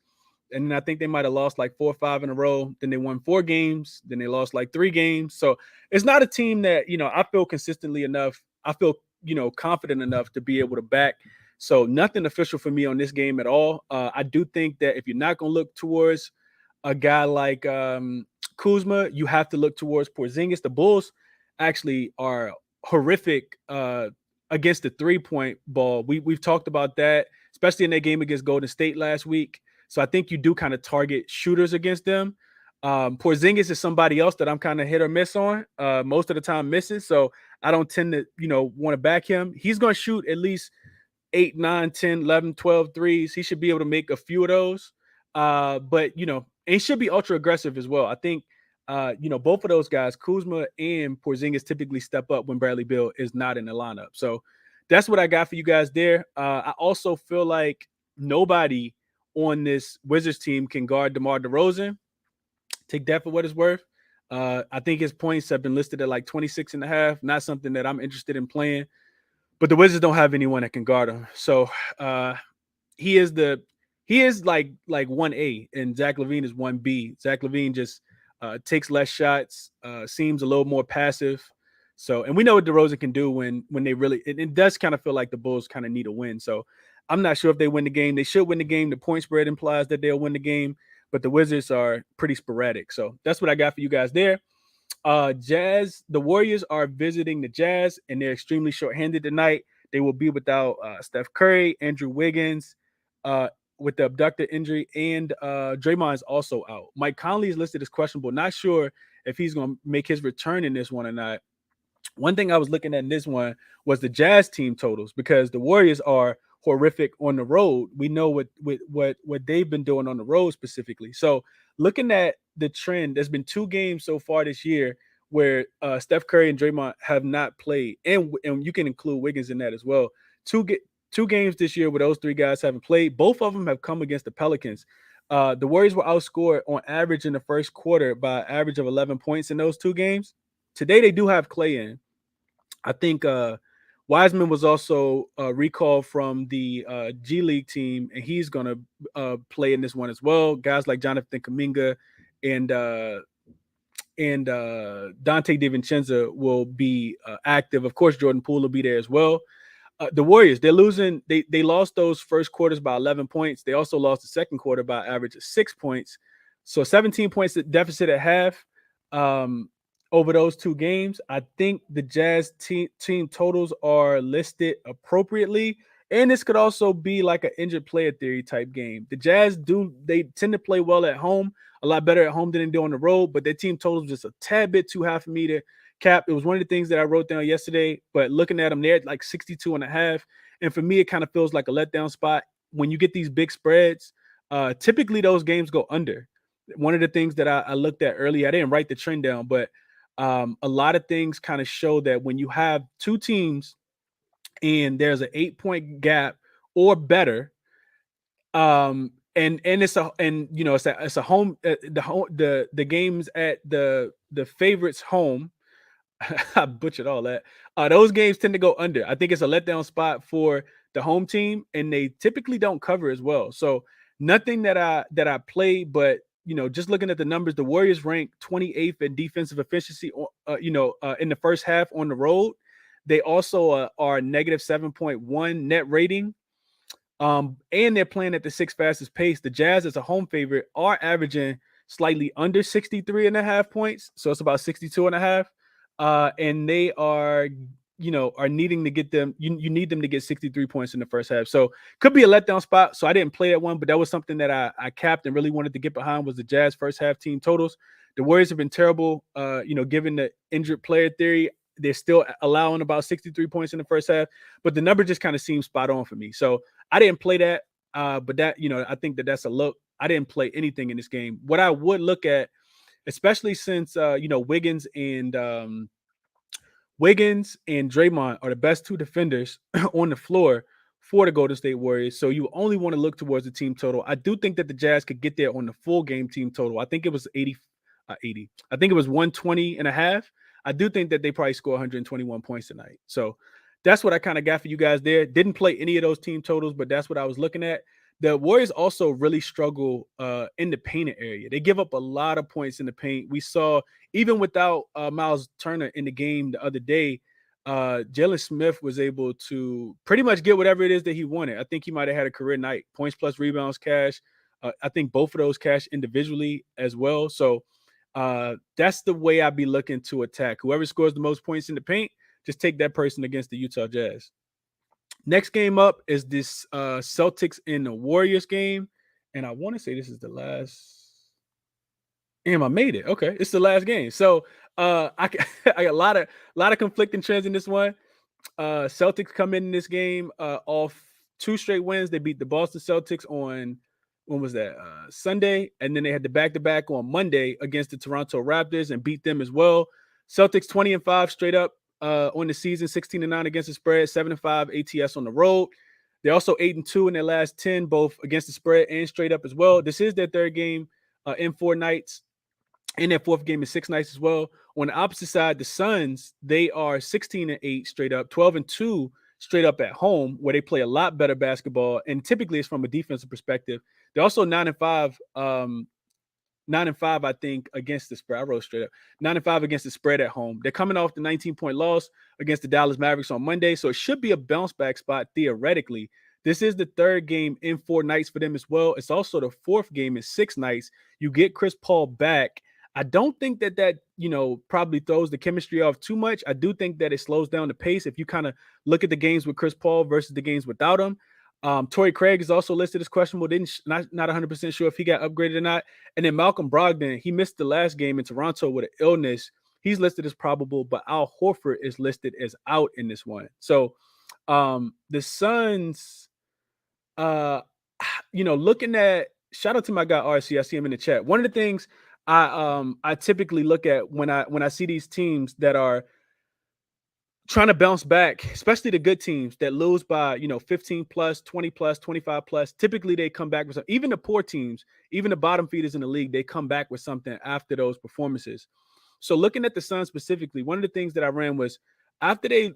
And then I think they might have lost like 4 or 5 in a row. Then they won 4 games. Then they lost like 3 games. So it's not a team that, I feel consistently enough. I feel, confident enough to be able to back. So nothing official for me on this game at all. I do think that if you're not going to look towards a guy like Kuzma, you have to look towards Porzingis. The Bulls actually are horrific against the 3-point ball. We've talked about that, especially in that game against Golden State last week. So I think you do kind of target shooters against them. Porzingis is somebody else that I'm kind of hit or miss on. Most of the time misses. So I don't tend to, want to back him. He's going to shoot at least 8, 9, 10, 11, 12 threes. He should be able to make a few of those. But, and he should be ultra aggressive as well. I think, both of those guys, Kuzma and Porzingis, typically step up when Bradley Beal is not in the lineup. So that's what I got for you guys there. I also feel like nobody on this Wizards team can guard DeMar DeRozan. Take that for what it's worth. I think his points have been listed at like 26.5. Not something that I'm interested in playing. But the Wizards don't have anyone that can guard him. So he is like 1A, and Zach LaVine is 1B. Zach LaVine just takes less shots, seems a little more passive. So, and we know what DeRozan can do when they really. It does kind of feel like the Bulls kind of need a win. So, I'm not sure if they win the game. They should win the game. The point spread implies that they'll win the game, but the Wizards are pretty sporadic. So that's what I got for you guys there. The Warriors are visiting the Jazz, and they're extremely shorthanded tonight. They will be without Steph Curry, Andrew Wiggins, with the abductor injury, and Draymond is also out. Mike Conley is listed as questionable. Not sure if he's going to make his return in this one or not. One thing I was looking at in this one was the Jazz team totals, because the Warriors are horrific on the road. We know what they've been doing on the road specifically. So looking at the trend, there's been 2 games so far this year where Steph Curry and Draymond have not played, and you can include Wiggins in that as well. Two games this year where those 3 guys haven't played. Both of them have come against the Pelicans. The Warriors were outscored on average in the first quarter by an average of 11 points in those 2 games. Today they do have Clay in. I think Wiseman was also recalled from the G League team, and he's going to play in this one as well. Guys like Jonathan Kuminga and Dante DiVincenzo will be active. Of course, Jordan Poole will be there as well. The Warriors, they're losing. They lost those first quarters by 11 points. They also lost the second quarter by an average of 6 points. So 17 points deficit at half. Over those 2 games, I think the Jazz team totals are listed appropriately. And this could also be like an injured player theory type game. The Jazz they tend to play well at home, a lot better at home than they do on the road, but their team totals just a tad bit too high for me to cap. It was one of the things that I wrote down yesterday, but looking at them, they're at like 62.5. And for me, it kind of feels like a letdown spot. When you get these big spreads, typically those games go under. One of the things that I looked at earlier, I didn't write the trend down, but a lot of things kind of show that when you have 2 teams and there's an 8-point gap or better, and it's a home, the games at the favorites home. I butchered all that. Those games tend to go under. I think it's a letdown spot for the home team, and they typically don't cover as well. So nothing that I play, but just looking at the numbers, the Warriors rank 28th in defensive efficiency, in the first half on the road. They also are negative 7.1 net rating. And they're playing at the 6th fastest pace. The Jazz, as a home favorite, are averaging slightly under 63.5 points. So it's about 62.5. And they are needing to get them. You need them to get 63 points in the first half. So could be a letdown spot. So I didn't play that one, but that was something that I capped and really wanted to get behind, was the Jazz first half team totals. The Warriors have been terrible. Given the injured player theory, they're still allowing about 63 points in the first half, but the number just kind of seems spot on for me. So I didn't play that. But that, I think that's a look. I didn't play anything in this game. What I would look at, especially since Wiggins and Draymond are the best 2 defenders on the floor for the Golden State Warriors. So you only want to look towards the team total. I do think that the Jazz could get there on the full game team total. I think it was 80. I think it was 120.5. I do think that they probably score 121 points tonight. So that's what I kind of got for you guys there. Didn't play any of those team totals, but that's what I was looking at. The Warriors also really struggle in the painted area. They give up a lot of points in the paint. We saw, even without Miles Turner in the game the other day, Jalen Smith was able to pretty much get whatever it is that he wanted. I think he might have had a career night. Points plus rebounds cash. I think both of those cash individually as well. So that's the way I'd be looking to attack. Whoever scores the most points in the paint, just take that person against the Utah Jazz. Next game up is this Celtics and the Warriors game. And I want to say this is the last. Damn, I made it. Okay, it's the last game. So I got a lot of conflicting trends in this one. Celtics come in this game off 2 straight wins. They beat the Boston Celtics on, when was that? Sunday. And then they had the back-to-back on Monday against the Toronto Raptors and beat them as well. Celtics 20-5 straight up on the season, 16-9 against the spread, 7-5 ATS on the road. They're also 8-2 in their last 10, both against the spread and straight up as well. This is their third game in 4 nights. And their fourth game in 6 nights as well. On the opposite side, the Suns, they are 16-8 straight up, 12-2 straight up at home, where they play a lot better basketball. And typically it's from a defensive perspective. They're also 9-5, 9-5, I think, against the spread. I wrote straight up 9-5 against the spread at home. They're coming off the 19-point loss against the Dallas Mavericks on Monday, so it should be a bounce back spot theoretically. This is the third game in 4 nights for them as well. It's also the fourth game in 6 nights. You get Chris Paul back. I don't think that probably throws the chemistry off too much. I do think that it slows down the pace if you kind of look at the games with Chris Paul versus the games without him. Torrey Craig is also listed as questionable. Not 100% sure if he got upgraded or not. And then Malcolm Brogdon, he missed the last game in Toronto with an illness. He's listed as probable, but Al Horford is listed as out in this one. So the Suns, looking at, shout out to my guy RC. I see him in the chat. One of the things I typically look at when I see these teams that are trying to bounce back, especially the good teams that lose by 15 plus, 20 plus, 25 plus, typically they come back with something. Even the poor teams, even the bottom feeders in the league, they come back with something after those performances. So looking at the Suns specifically, one of the things that I ran was after they've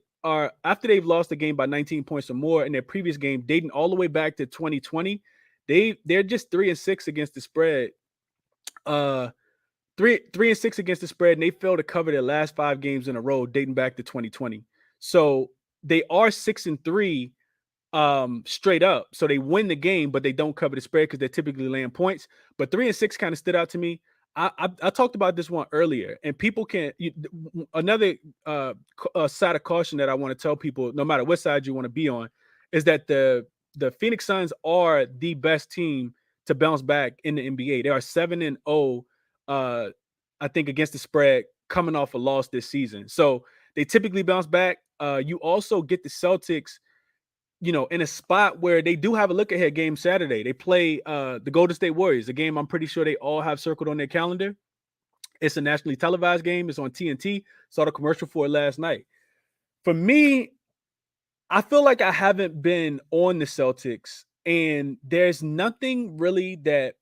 lost a game by 19 points or more in their previous game, dating all the way back to 2020, they're just 3-6 against the spread. 3-6 against the spread, and they failed to cover their last 5 games in a row dating back to 2020. So they are 6-3 straight up. So they win the game, but they don't cover the spread because they're typically laying points. But 3-6 kind of stood out to me. I talked about this one earlier, and people can another side of caution that I want to tell people, no matter what side you want to be on, is that the Phoenix Suns are the best team to bounce back in the NBA. They are 7-0. I think against the spread coming off a loss this season. So they typically bounce back. You also get the Celtics, in a spot where they do have a look ahead game Saturday. They play the Golden State Warriors, a game I'm pretty sure they all have circled on their calendar. It's a nationally televised game. It's on TNT. Saw the commercial for it last night. For me, I feel like I haven't been on the Celtics, and there's nothing really that,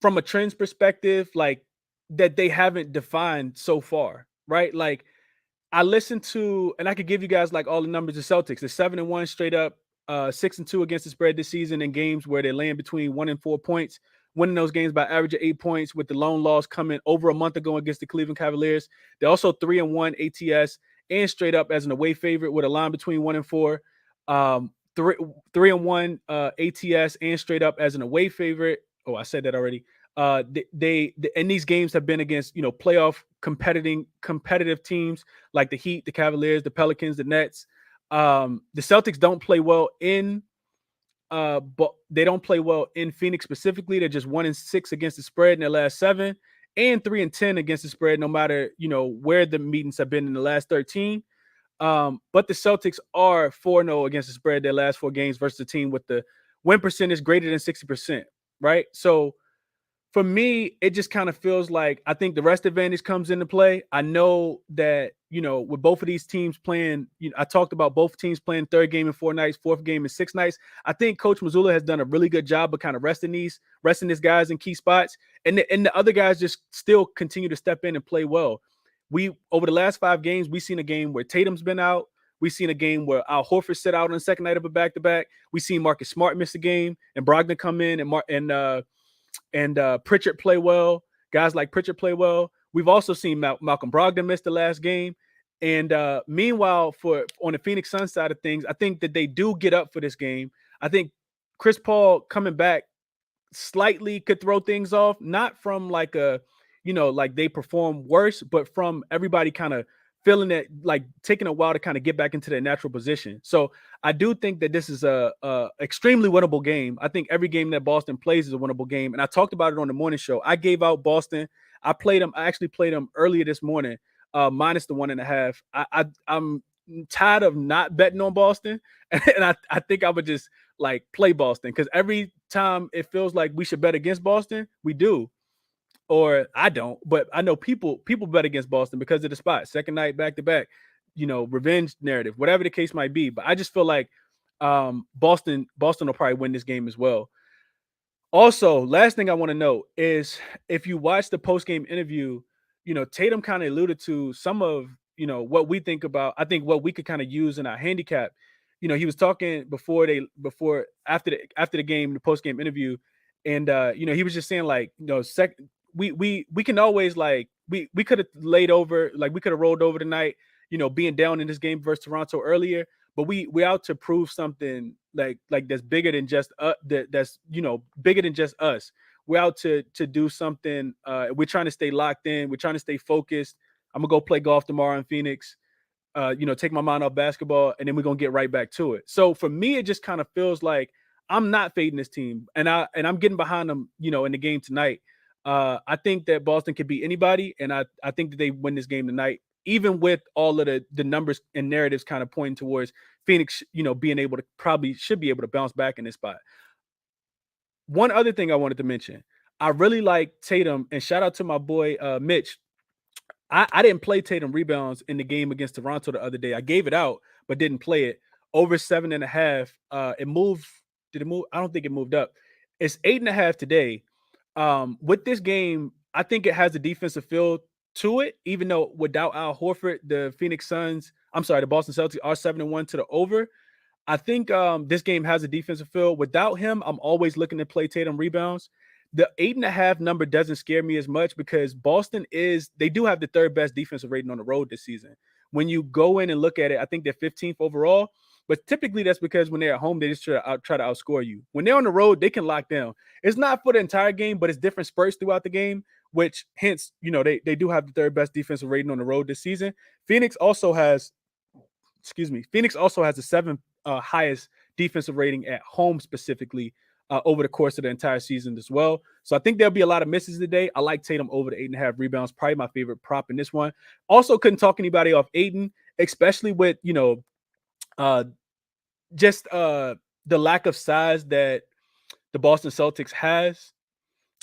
from a trends perspective, like that they haven't defined so far, right? Like I listened to, and I could give you guys like all the numbers of Celtics. They're 7-1 straight up, 6-2 against the spread this season in games where they're laying between 1 and 4 points, winning those games by average of 8 points, with the lone loss coming over a month ago against the Cleveland Cavaliers. They're also 3-1 ATS and straight up as an away favorite with a line between 1 and 4. 3-1 ATS and straight up as an away favorite. Oh, I said that already. They and these games have been against playoff competitive teams like the Heat, the Cavaliers, the Pelicans, the Nets. The Celtics don't play well but they don't play well in Phoenix specifically. They're just 1-6 against the spread in their last 7, and 3-10 against the spread, no matter where the meetings have been in the last 13. But the Celtics are 4-0 against the spread their last 4 games versus a team with the win percentage greater than 60%, right? So for me, it just kind of feels like I think the rest advantage comes into play. I know that, with both of these teams playing, I talked about both teams playing third game in 4 nights, fourth game in 6 nights. I think Coach Mazzulla has done a really good job of kind of resting these guys in key spots. And the other guys just still continue to step in and play well. Over the last 5 games, we've seen a game where Tatum's been out. We've seen a game where Al Horford sit out on the second night of a back-to-back. We've seen Marcus Smart miss a game and Brogdon come in and Pritchard play well. Guys like Pritchard play well. We've also seen Malcolm Brogdon miss the last game. And meanwhile, on the Phoenix Suns side of things, I think that they do get up for this game. I think Chris Paul coming back slightly could throw things off, not from like like they perform worse, but from everybody kind of feeling that, like taking a while to kind of get back into their natural position. So I do think that this is a extremely winnable game. I think every game that Boston plays is a winnable game. And I talked about it on the morning show. I gave out Boston. I actually played them earlier this morning, minus the 1.5. I'm tired of not betting on Boston, and I think I would just like play Boston because every time it feels like we should bet against Boston, we do. Or I don't, but I know people bet against Boston because of the spot. Second night back to back, revenge narrative, whatever the case might be. But I just feel like Boston will probably win this game as well. Also, last thing I want to know is if you watch the post game interview, Tatum kind of alluded to some of what we think about. I think what we could kind of use in our handicap. He was talking after the game, the post game interview, and he was just saying like we can always like we could have laid over, like we could have rolled over tonight, being down in this game versus Toronto earlier, but we out to prove something like that's bigger than just that's bigger than just us. We're out to do something. We're trying to stay locked in. We're trying to stay focused. I'm gonna go play golf tomorrow in Phoenix. Take my mind off basketball, and then we're gonna get right back to it. So for me, it just kind of feels like I'm not fading this team, and I'm getting behind them, in the game tonight. I think that Boston could beat anybody, and I think that they win this game tonight, even with all of the numbers and narratives kind of pointing towards Phoenix, being able to should be able to bounce back in this spot. One other thing I wanted to mention, I really like Tatum, and shout out to my boy Mitch. I didn't play Tatum rebounds in the game against Toronto the other day. I gave it out, but didn't play it. Over 7.5. It moved. Did it move? I don't think it moved up. It's 8.5 today. With this game, I think it has a defensive feel to it, even though without Al Horford, the Boston Celtics are 7-1 to the over. I think this game has a defensive feel. Without him, I'm always looking to play Tatum rebounds. The 8.5 number doesn't scare me as much because Boston they do have the third best defensive rating on the road this season. When you go in and look at it, I think they're 15th overall. But typically that's because when they're at home, they just try to outscore you. When they're on the road, they can lock down. It's not for the entire game, but it's different spurts throughout the game, which hence, they do have the third best defensive rating on the road this season. Phoenix also has the seventh highest defensive rating at home specifically over the course of the entire season as well. So I think there'll be a lot of misses today. I like Tatum over the 8.5 rebounds, probably my favorite prop in this one. Also couldn't talk anybody off Aiden, especially with, just the lack of size that the Boston Celtics has.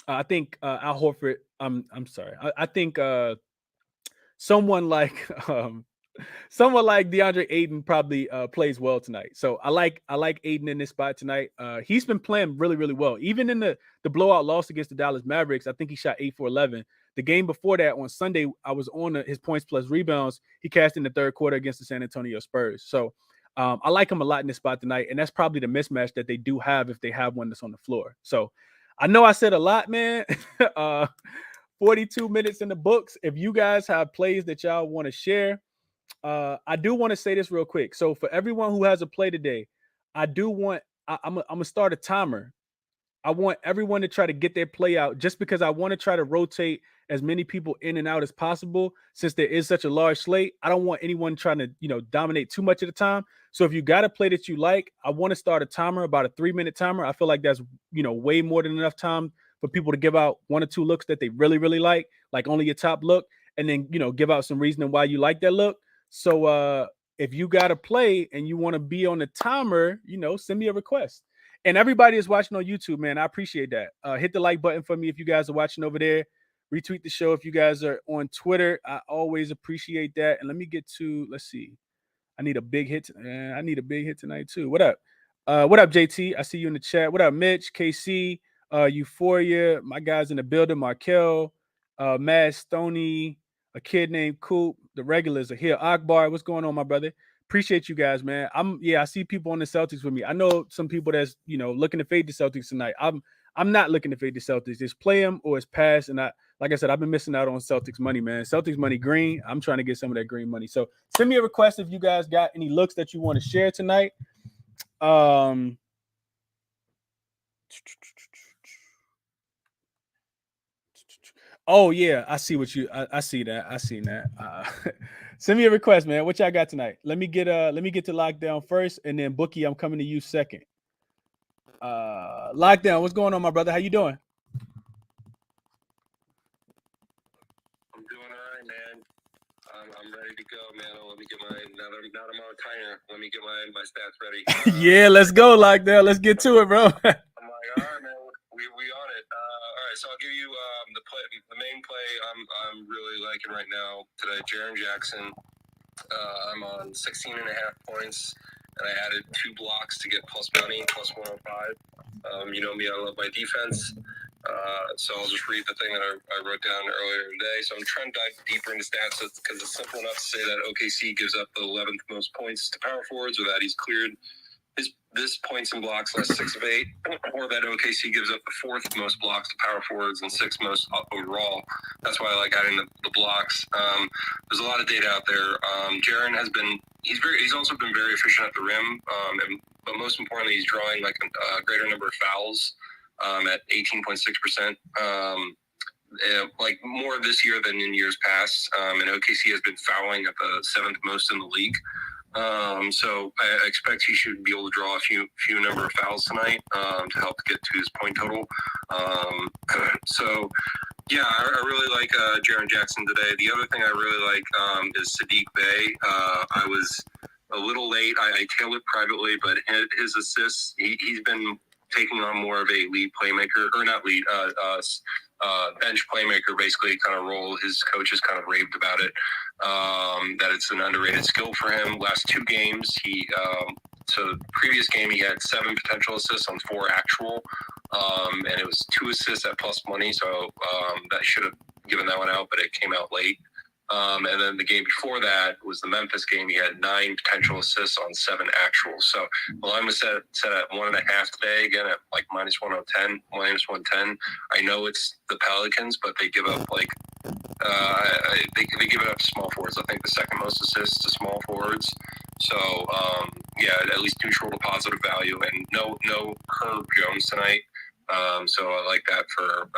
I think Al Horford, I'm sorry. I think someone like DeAndre Ayton probably plays well tonight. So I like Ayton in this spot tonight. He's been playing really, really well. Even in the blowout loss against the Dallas Mavericks, I think he shot 8 for 11. The game before that on Sunday, I was on his points plus rebounds. He cashed in the third quarter against the San Antonio Spurs. So I like him a lot in this spot tonight. And that's probably the mismatch that they do have if they have one that's on the floor. So I know I said a lot, man. 42 minutes in the books. If you guys have plays that y'all want to share, I do want to say this real quick. So for everyone who has a play today, I'm gonna start a timer. I want everyone to try to get their play out just because I want to try to rotate as many people in and out as possible. Since there is such a large slate, I don't want anyone trying to, dominate too much of the time. So if you got a play that you like, I want to start a timer, about a 3-minute timer. I feel like that's, way more than enough time for people to give out 1 or 2 looks that they really, really like only your top look, and then, give out some reasoning why you like that look. So if you got a play and you want to be on the timer, send me a request. And everybody is watching on YouTube, man. I appreciate that. Hit the like button for me if you guys are watching over there. Retweet the show if you guys are on Twitter. I always appreciate that. And let me get to, let's see. I need a big hit. I need a big hit tonight too. What up? What up, JT? I see you in the chat. What up, Mitch? KC, Euphoria, my guys in the building, Markel, Mad Stoney, a kid named Coop. The regulars are here. Akbar, what's going on, my brother? Appreciate you guys, man. I see people on the Celtics with me. I know some people that's looking to fade the Celtics tonight. I'm not looking to fade the Celtics. It's play them or it's pass. And like I said, I've been missing out on Celtics money, man. Celtics money green. I'm trying to get some of that green money. So send me a request if you guys got any looks that you want to share tonight. Oh yeah, I see what I see that. I seen that. Send me a request, man. What y'all got tonight? Let me get to lockdown first, and then Bookie, I'm coming to you second. Lockdown, what's going on, my brother? How you doing? I'm doing all right, man. I'm ready to go, man. Let me get now that I'm on a timer, let me get my stats ready. Yeah, let's go, Lockdown. Let's get to it, bro. I'm like, all right, man, we on it. All right, so I'll give you the main play I'm really liking right now today. Jaren Jackson. I'm on 16.5 points, and I added 2 blocks to get plus money, plus 105. You know me, I love my defense. So I'll just read the thing that I wrote down earlier today. So I'm trying to dive deeper into stats because it's simple enough to say that OKC gives up the 11th most points to power forwards, or that he's cleared this points and blocks last 6 of 8, or that OKC gives up the 4th most blocks to power forwards and 6th most overall. That's why I like adding the blocks. There's a lot of data out there. Jaren he's also been very efficient at the rim, but most importantly, he's drawing like a greater number of fouls at 18.6%. Like more this year than in years past. And OKC has been fouling at the 7th most in the league. So I expect he should be able to draw a few number of fouls tonight to help get to his point total. So yeah, I really like Jaren Jackson today. The other thing I really like is Sadiq Bey. I was a little late. I tailored privately, but his assists, he's been taking on more of a lead playmaker, or not lead, bench playmaker, basically kind of role. His coaches kind of raved about it, that it's an underrated skill for him. Last 2 games, so the previous game he had 7 potential assists on 4 actual, and it was 2 assists at plus money, so that should have given that one out, but it came out late. And then the game before that was the Memphis game. He had 9 potential assists on 7 actuals. So the line was set at 1.5 today, again at like minus 110, minus 110. I know it's the Pelicans, but they give up like they give it up to small forwards. I think the second most assists to small forwards. So yeah, at least neutral to positive value, and no Herb Jones tonight. So I like that for,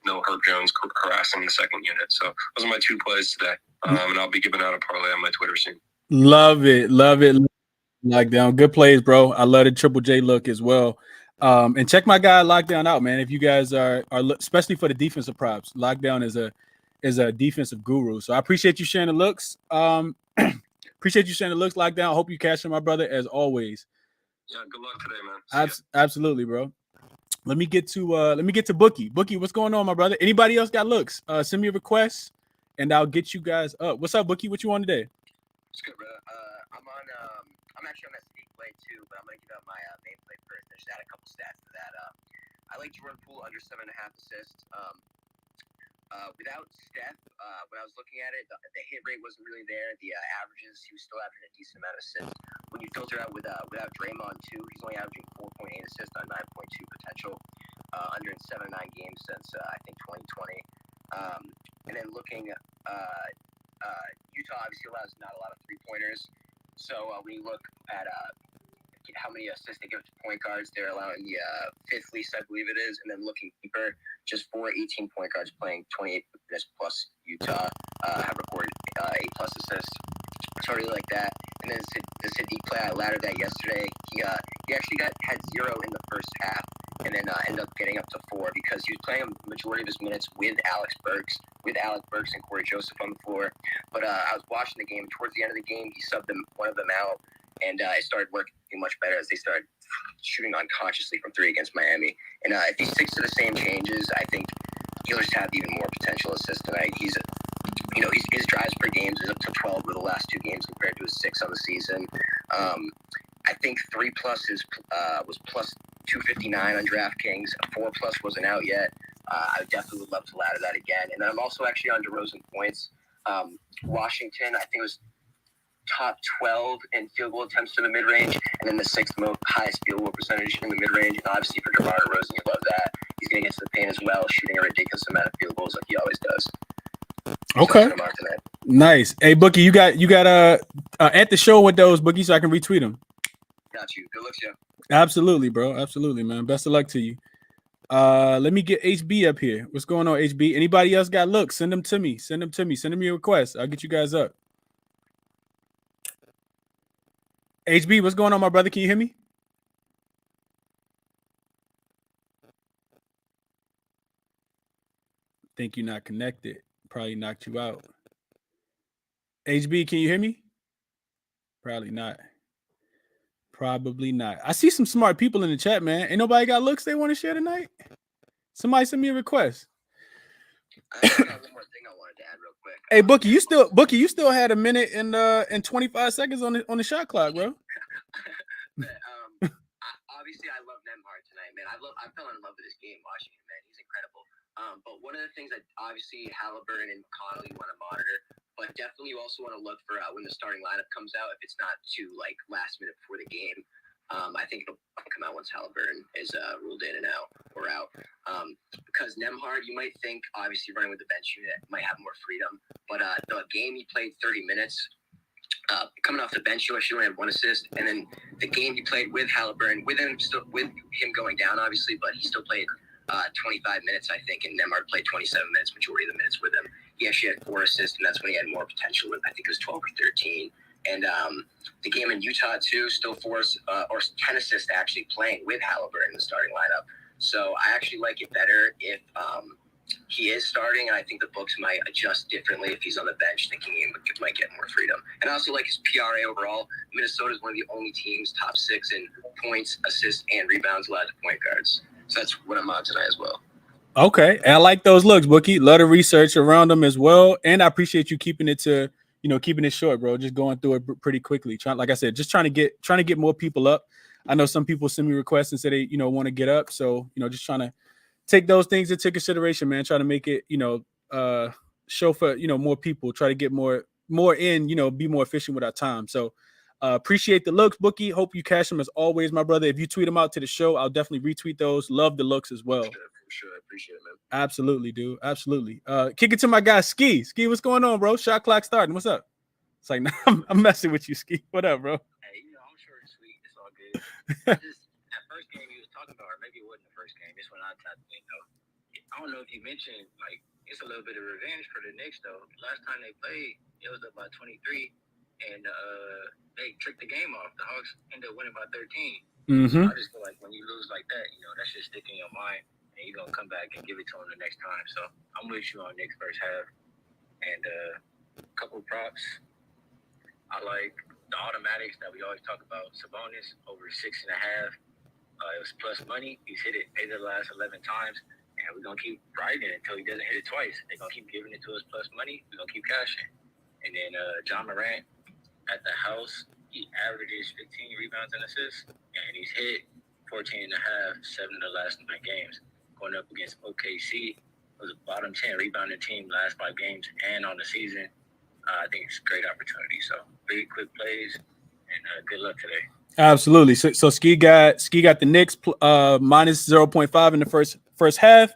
no Herb Jones harassing the second unit. So those are my 2 plays today. And I'll be giving out a parlay on my Twitter soon. Love it. Lockdown. Good plays, bro. I love the Triple J look as well. And check my guy Lockdown out, man. If you guys are especially for the defensive props, Lockdown is a defensive guru. So I appreciate you sharing the looks. Appreciate you sharing the looks, Lockdown. I hope you cash in, my brother, as always. Yeah, good luck today, man. Absolutely, bro. Let me get to Bookie. Bookie, what's going on, my brother? Anybody else got looks? Send me a request, and I'll get you guys up. What's up, Bookie? What you on today? It's good, brother. I'm actually on that Sadiq play too, but I'm gonna give out my main play first. I just add a couple stats to that. I like Jordan Poole under 7.5 assists. Without Steph, when I was looking at it, the hit rate wasn't really there. The averages, he was still averaging a decent amount of assists. When you filter out without Draymond too, he's only averaging 4.8 assists on 9.2 potential, under in 7 or 9 games since I think 2020. And then looking, Utah obviously allows not a lot of 3-pointers. So when you look at how many assists they give to point guards, they're allowing the 5th least, I believe it is. And then looking deeper, just 4 18 point guards playing 28 minutes plus Utah have recorded 8+ assists. So I really like that. And then the Sadiq play, I laddered that yesterday. He actually had 0 in the first half, and then ended up getting up to 4 because he was playing a majority of his minutes with Alec Burks and Corey Joseph on the floor. But I was watching the game. Towards the end of the game, he subbed one of them out, and it started working much better as they started shooting unconsciously from 3 against Miami. And if he sticks to the same changes, I think he'll just have even more potential assists tonight. His drives per game is up to 12 over the last 2 games compared to his 6 on the season. I think 3+ was plus 259 on DraftKings. 4+ wasn't out yet. I definitely would love to ladder that again. And then I'm also actually on DeRozan points. Washington, I think it was top 12 in field goal attempts to the mid-range, and then the 6th highest field goal percentage in the mid-range. And obviously for DeMar DeRozan, you love that. He's going to get to the paint as well, shooting a ridiculous amount of field goals like he always does. Okay. Nice. Hey, Bookie, you got at the show with those, Bookie, so I can retweet them. Got you. Good luck, Joe. Absolutely, bro. Absolutely, man. Best of luck to you. Let me get HB up here. What's going on, HB? Anybody else got looks? Send them to me. Send them your request. I'll get you guys up. HB, what's going on, my brother? Can you hear me? Think you're not connected. Probably knocked you out. HB, can you hear me? Probably not. Probably not. I see some smart people in the chat, man. Ain't nobody got looks they want to share tonight? Somebody send me a request. I got one more thing I wanted to add real quick. Hey, Bookie, you still had a minute and 25 seconds on the shot clock, bro. Obviously, I love Nembhard tonight, man. I fell in love with this game watching him, man. He's incredible. But one of the things that obviously Halliburton and McConnell you want to monitor, but definitely you also want to look for when the starting lineup comes out, if it's not too like last minute before the game. I think it'll come out once Halliburton is ruled in and out or out. Because Nembhard, you might think obviously running with the bench unit might have more freedom, but the game he played 30 minutes. Coming off the bench, he only had 1 assist, and then the game he played with Halliburton, with him going down, obviously, but he still played 25 minutes, I think, and Nembhard played 27 minutes, majority of the minutes with him. He actually had 4 assists, and that's when he had more potential. I think it was 12 or 13. And the game in Utah too, still 4 or 10 assists actually playing with Halliburton in the starting lineup. So I actually like it better if he is starting, and I think the books might adjust differently if he's on the bench, thinking he might get more freedom. And I also like his PRA overall. Minnesota is one of the only teams top 6 in points, assists, and rebounds allowed to point guards. So that's what I'm on tonight as well. Okay, and I like those looks, Bookie. A lot of research around them as well, and I appreciate you keeping it short, bro. Just going through it pretty quickly. Like I said, just trying to get more people up. I know some people send me requests and say they want to get up, so just trying to take those things into consideration, man. Try to make it, show for, more people. Try to get more in, be more efficient with our time. So appreciate the looks, Bookie. Hope you cash them as always, my brother. If you tweet them out to the show, I'll definitely retweet those. Love the looks as well. Sure. I appreciate it, man. Absolutely, dude. Absolutely. Kick it to my guy, Ski. Ski, what's going on, bro? Shot clock starting. What's up? It's like, nah, I'm messing with you, Ski. What up, bro? Hey, I'm short and sweet. It's all good. That first game you was talking about, or maybe it wasn't the first game. This one I tapped in, though. I don't know if you mentioned, like, it's a little bit of revenge for the Knicks, though. Last time they played, it was up by 23, and they tricked the game off. The Hawks ended up winning by 13. Mm-hmm. So I just feel like when you lose like that, that should stick in your mind, and you're going to come back and give it to them the next time. So I'm with you on Knicks first half. And a couple of props. I like the automatics that we always talk about. Sabonis over 6.5. It was plus money. He's hit it 8 of the last 11 times. And we're going to keep riding it until he doesn't hit it twice. They're going to keep giving it to us plus money. We're going to keep cashing. And then John Morant at the house, he averages 15 rebounds and assists. And he's hit 14.5, 7 of the last 9 games. Going up against OKC, was a bottom 10 rebounding team last 5 games and on the season. I think it's a great opportunity. So 3 quick plays, and good luck today. Absolutely. So Ski got the Knicks minus 0.5 in the first half.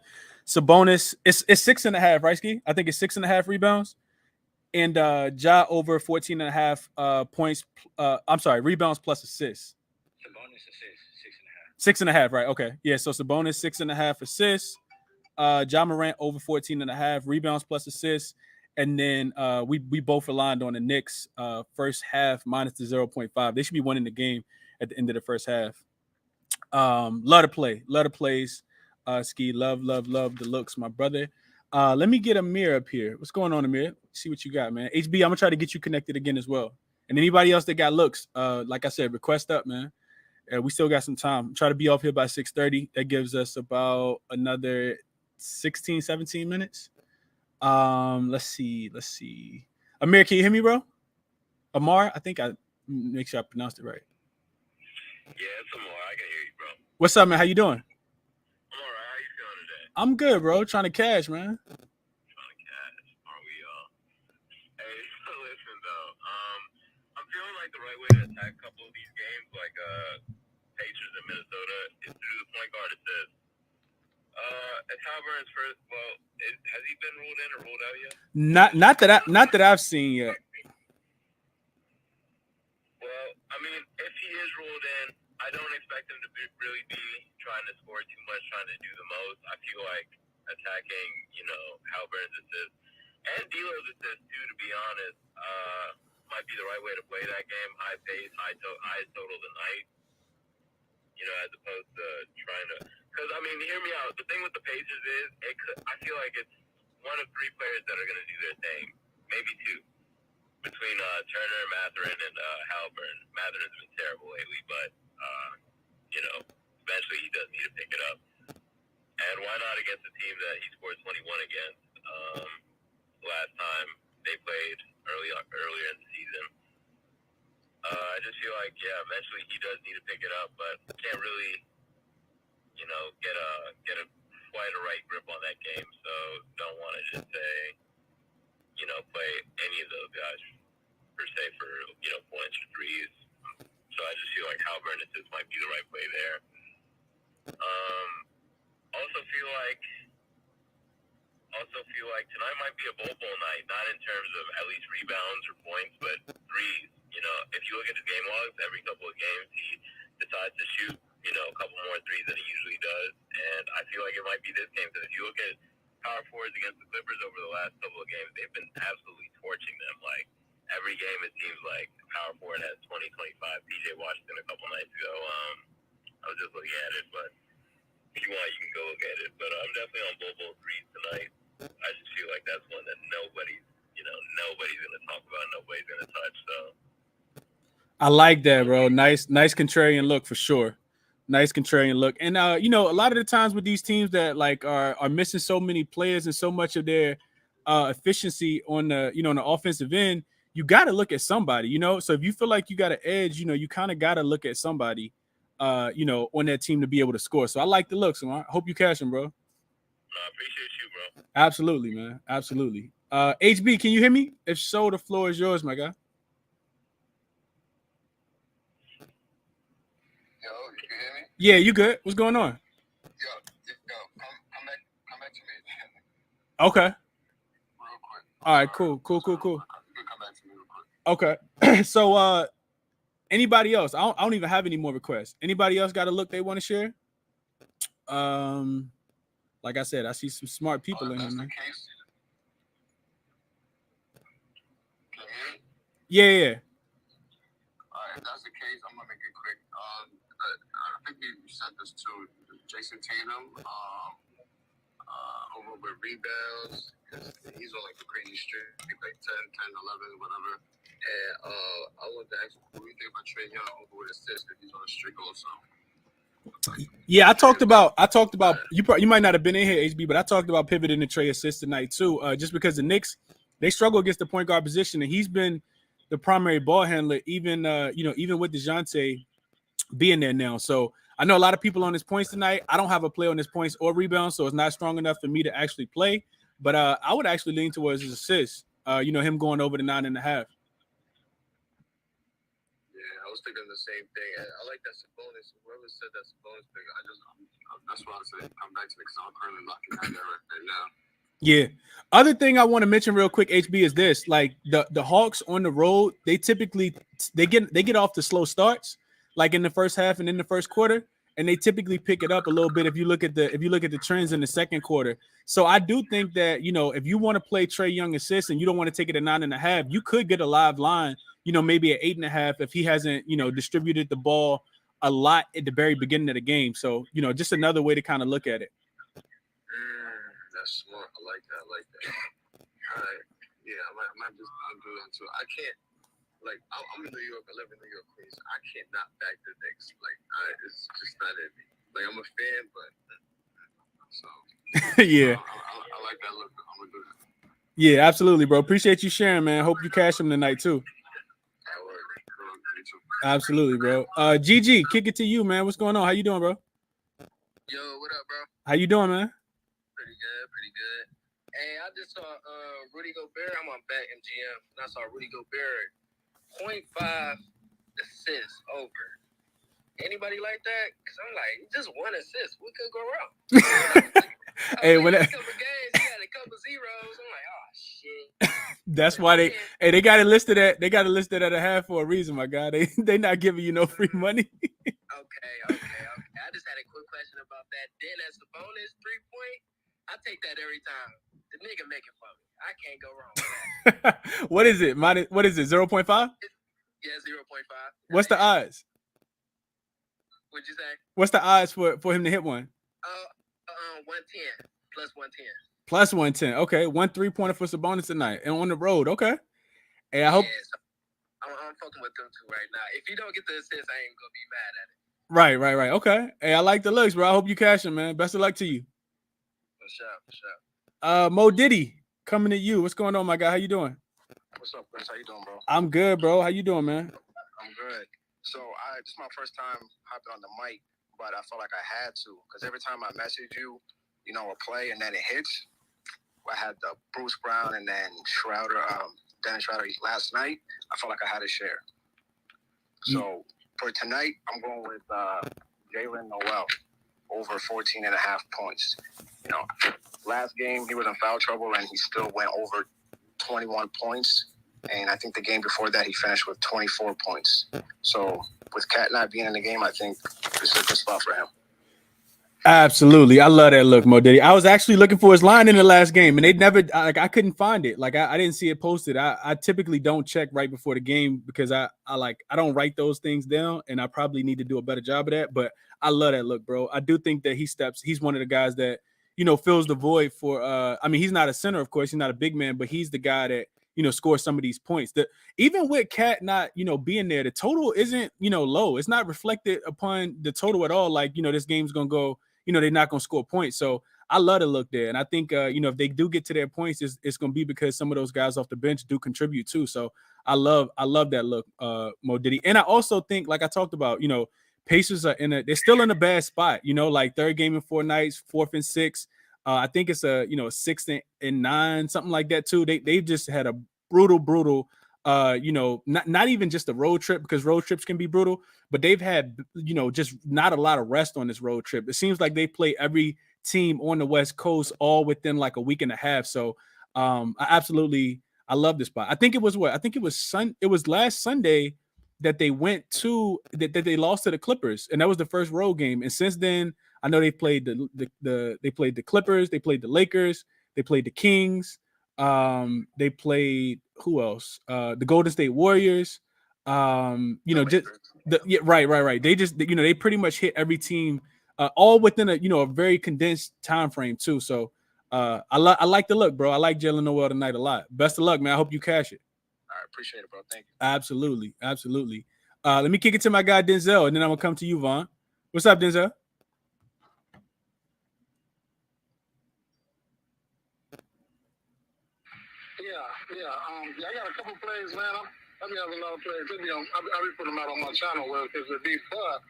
Sabonis, it's 6.5, right, Ski? I think it's 6.5 rebounds. And Ja over 14.5 points. I'm sorry, rebounds plus assists. Sabonis assists 6.5. 6.5, right? Okay. Yeah, so Sabonis 6.5 assists. Ja Morant over 14.5 rebounds plus assists. And then we both aligned on the Knicks first half minus the 0.5. They should be winning the game at the end of the first half. Love to play. Love to plays. Ski, love the looks, my brother. Let me get Amir up here. What's going on, Amir? See what you got, man. HB, I'm going to try to get you connected again as well. And anybody else that got looks, like I said, request up, man. We still got some time. Try to be off here by 6:30. That gives us about another 16, 17 minutes. Let's see. Amir, can you hear me, bro? Amar, I think I make sure I pronounced it right. Yeah, it's Amar. I can hear you, bro. What's up, man? How you doing? I'm all right. How you feeling today? I'm good, bro. Trying to cash, man. Trying to cash. Are we all? Hey, so listen though. I'm feeling like the right way to attack a couple of these games, like Pacers in Minnesota, is through the point guard assist. It's Halliburton's first. Well, has he been ruled in or ruled out yet? Not that I've seen yet. Well, I mean, if he is ruled in, I don't expect him to really be trying to score too much, trying to do the most. I feel like attacking, Halliburton's assist and D'Lo's assist too. To be honest, might be the right way to play that game. High pace, high total tonight. As opposed to trying to. Because, I mean, hear me out. The thing with the Pacers is, I feel like it's one of 3 players that are going to do their thing, maybe 2, Mathurin and Halliburton. Mathurin's been terrible lately, but eventually he does need to pick it up. And why not against a team that he scored 21 against last time they played earlier in the season? I just feel like eventually he does need to pick it up, but can't really get a quite a right grip on that game. So don't want to just say play any of those guys per se for points or threes. So I just feel like Halliburton assists might be the right play there. Also feel like tonight might be a bowl night, not in terms of at least rebounds or points, but threes. If you look at his game logs, every couple of games he decides to shoot a couple more threes than he usually does, and I feel like it might be this game, because if you look at power forwards against the Clippers over the last couple of games, they've been absolutely torching them. Like every game, it seems like power forward has 20, 25. PJ Washington a couple nights ago. I was just looking at it, but if you want, you can go look at it. But I'm definitely on Bobo threes tonight. I just feel like that's one that nobody's going to talk about, nobody's going to touch. So I like that, bro. Nice contrarian look for sure. Nice contrarian look. And a lot of the times with these teams that like are missing so many players and so much of their efficiency on the on the offensive end, you got to look at somebody, So if you feel like you got an edge, you kind of got to look at somebody on that team to be able to score. So I like the look. So I hope you cash him, bro. I appreciate you, bro. Absolutely, man. Absolutely. HB, can you hear me? If so, the floor is yours, my guy. Yo, you can hear me? Yeah, you good? What's going on? Yo, come back to me. Okay. Real quick. All right, cool. You can come back to me real quick. Okay. So anybody else? I don't even have any more requests. Anybody else got a look they want to share? Like I said, I see some smart people in here, man. Yeah. All right, if that's the case, I'm gonna make it quick. I think you said this too. Jason Tatum, over with rebounds, he's on like a crazy streak, like 10, 11, whatever. And I want to ask, what do you think about Trae Young over with assists if he's on a streak also? Yeah, I talked about you might not have been in here, HB, but I talked about pivoting to Trae assist tonight too, just because the Knicks, they struggle against the point guard position, and he's been the primary ball handler, even with DeJounte being there now. So I know a lot of people on his points tonight. I don't have a play on his points or rebounds, so it's not strong enough for me to actually play. But I would actually lean towards his assists. Him going over the 9.5. Yeah, I was thinking the same thing. I like that Sabonis. Whoever said that Sabonis thing, that's why I said come back to it, because I'm currently locking that right now. Yeah. Other thing I want to mention real quick, HB, is this: like the Hawks on the road, they typically they get off to slow starts, like in the first half and in the first quarter, and they typically pick it up a little bit if you look at the trends in the second quarter. So I do think that if you want to play Trae Young assists and you don't want to take it at 9.5, you could get a live line, maybe at 8.5 if he hasn't distributed the ball a lot at the very beginning of the game. So just another way to kind of look at it. That's smart. I like that. All right. Yeah, I might just do that too. I can't. Like, I'm in New York. I live in New York, Queens. I can't not back the Knicks. Like, it's just not in me. Like, I'm a fan, but so yeah. I like that look. I'm gonna do that. Yeah, absolutely, bro. Appreciate you sharing, man. Hope you cash him tonight too. Absolutely, bro. GG, kick it to you, man. What's going on? How you doing, bro? Yo, what up, bro? How you doing, man? Pretty good. Hey, I just saw Rudy Gobert. I'm on BetMGM, and I saw Rudy Gobert 0.5 assists over. Anybody like that? Because I'm like, just one assist. What could go wrong? Hey, when a couple games, he had a couple zeros. I'm like, oh shit. That's why they got it listed at a half for a reason, my guy. They not giving you no free money. Okay. I just had a quick question about that. Then as the bonus 3-point, I take that every time. The nigga make it for me. I can't go wrong with that. What is it? What is it? 0.5? Yeah, 0.5. What's the odds? What'd you say? What's the odds for him to hit one? 110 plus 110. Plus 110. Okay, 1 3-pointer for Sabonis tonight and on the road. Okay. Hey, I hope. Yeah, so I'm fucking with them two right now. If he don't get the assist, I ain't gonna be mad at it. Right. Okay. Hey, I like the looks, bro. I hope you cash them, man. Best of luck to you. For sure. Mo Diddy, coming to you. What's going on, my guy? How you doing? What's up, Chris? How you doing, bro? I'm good, bro. How you doing, man? I'm good. So this is my first time hopping on the mic, but I felt like I had to because every time I message you, a play and then it hits. I had the Bruce Brown and then Dennis Schroeder last night. I felt like I had a share. So for tonight, I'm going with Jalen Noel over 14.5 points. Last game he was in foul trouble and he still went over 21 points. And I think the game before that he finished with 24 points. So with Cat not being in the game, I think this is a good spot for him. Absolutely. I love that look, Mo Diddy. I was actually looking for his line in the last game and they never I couldn't find it. Like I didn't see it posted. I typically don't check right before the game because I don't write those things down and I probably need to do a better job of that. But I love that look, bro. I do think that he's one of the guys that, fills the void for he's not a center, of course, he's not a big man, but he's the guy that scores some of these points. Even with Cat not, being there, the total isn't, low. It's not reflected upon the total at all. Like, this game's gonna go. They're not going to score points. So I love to look there. And I think, if they do get to their points, it's going to be because some of those guys off the bench do contribute too. So I love that look, Mo Diddy. And I also think, like I talked about, Pacers are they're still in a bad spot, like third game in 4 nights, 4th and 6th. I think it's a 6th and 9, something like that too. They've just had a brutal, not even just a road trip because road trips can be brutal, but they've had, just not a lot of rest on this road trip. It seems like they play every team on the West Coast all within like a week and a half. So I love this spot. I think it was it was last Sunday that they went to that they lost to the Clippers, and that was the first road game. And since then, I know they played they played the Clippers, they played the Lakers, they played the Kings, they played who else? The Golden State Warriors. Right. They just they pretty much hit every team all within a very condensed time frame too. So I like the look, bro. I like Jalen Noel tonight a lot. Best of luck, man. I hope you cash it. All right, appreciate it, bro. Thank you. Absolutely. Let me kick it to my guy Denzel, and then I'm gonna come to you, Vaughn. What's up, Denzel? I got a couple plays, man. I have a lot of plays. I'll be putting them out on my channel because it'd be fun.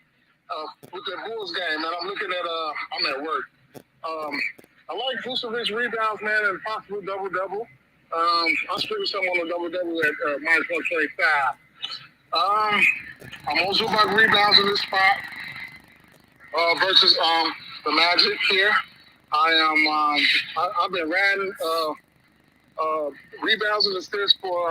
With the Bulls game, man, I'm looking at I'm at work. I like Vucevic rebounds, man, and possible double-double. I'm splitting something on the double-double at minus 125. I'm also about rebounds in this spot versus the Magic here. I've been riding rebounds and assists for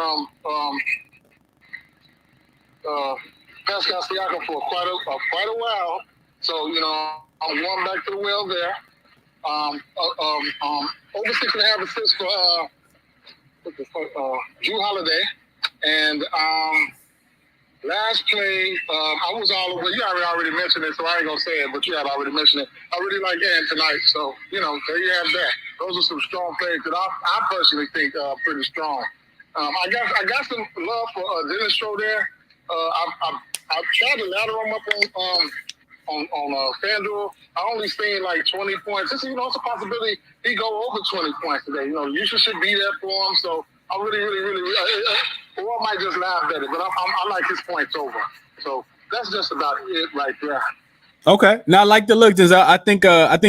Pascal Siakam for quite a while. So I'm going back to the well there. Over 6.5 assists for Drew Holiday, and last play I was all over. You already mentioned it, so I ain't gonna say it, but you had already mentioned it. I really like Ant tonight, so there you have that. Those are some strong plays that I personally think are pretty strong. I got some love for Dennis Schroeder. I've tried to ladder him up on FanDuel. I only seen like 20 points. It's a possibility he go over 20 points today. You should be there for him. So I really, or I might just laugh at it, but I like his points over. So that's just about it right there. Okay. Now I like the look. I think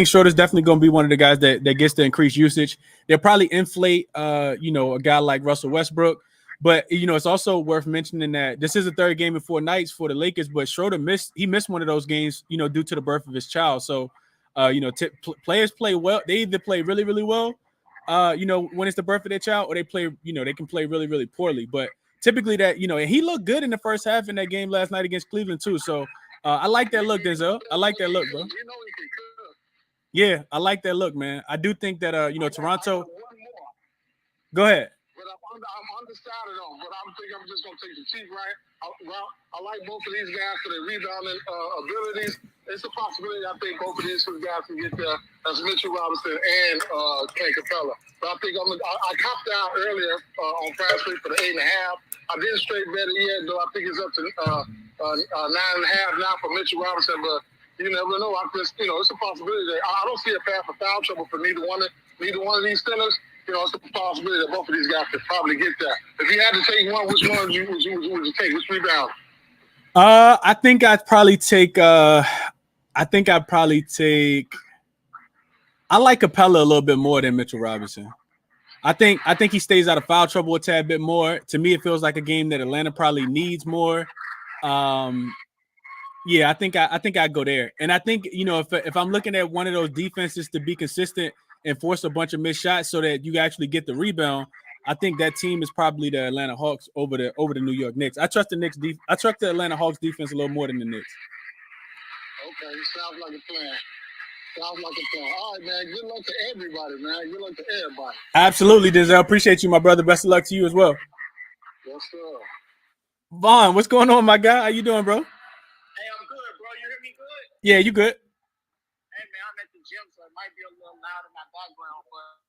Schroeder's definitely going to be one of the guys that gets the increased usage. They'll probably inflate, a guy like Russell Westbrook. But, it's also worth mentioning that this is the third game in 4 nights for the Lakers, but Schroeder missed one of those games, due to the birth of his child. So, players play well. They either play really, really well, when it's the birth of their child, or they play, they can play really, really poorly. But typically that, and he looked good in the first half in that game last night against Cleveland too. So I like that look, Denzel. I like that look, bro. Yeah, I like that look, man. I do think that, Toronto. Go ahead. But I'm undecided on, but I'm thinking I'm just gonna take the cheap right. I like both of these guys for their rebounding abilities. It's a possibility. I think both of these two guys can get there. That's Mitchell Robinson and Clint Capella. But I think I copped out earlier on Prize Street for the 8.5. I didn't straight bet it yet, though. I think it's up to 9.5 now for Mitchell Robinson. But you never know. It's a possibility that I don't see a path for foul trouble for neither one of these centers. It's a possibility that both of these guys could probably get there. If you had to take one, which one would you take? Which rebound? I think I'd probably take. I like Capella a little bit more than Mitchell Robinson. I think he stays out of foul trouble a tad bit more. To me, it feels like a game that Atlanta probably needs more. Yeah, I think I'd go there. And I think, if I'm looking at one of those defenses to be consistent and force a bunch of missed shots so that you actually get the rebound, I think that team is probably the Atlanta Hawks over the New York Knicks. I trust the Atlanta Hawks defense a little more than the Knicks. Okay, sounds like a plan. All right, man. Good luck to everybody, man. Good luck to everybody. Absolutely, Denzel. Appreciate you, my brother. Best of luck to you as well. Yes, sir. Vaughn, what's going on, my guy? How you doing, bro? Hey, I'm good, bro. You hear me good? Yeah, you good. Hey, man, I'm at the gym, so it might be a little loud in my background, but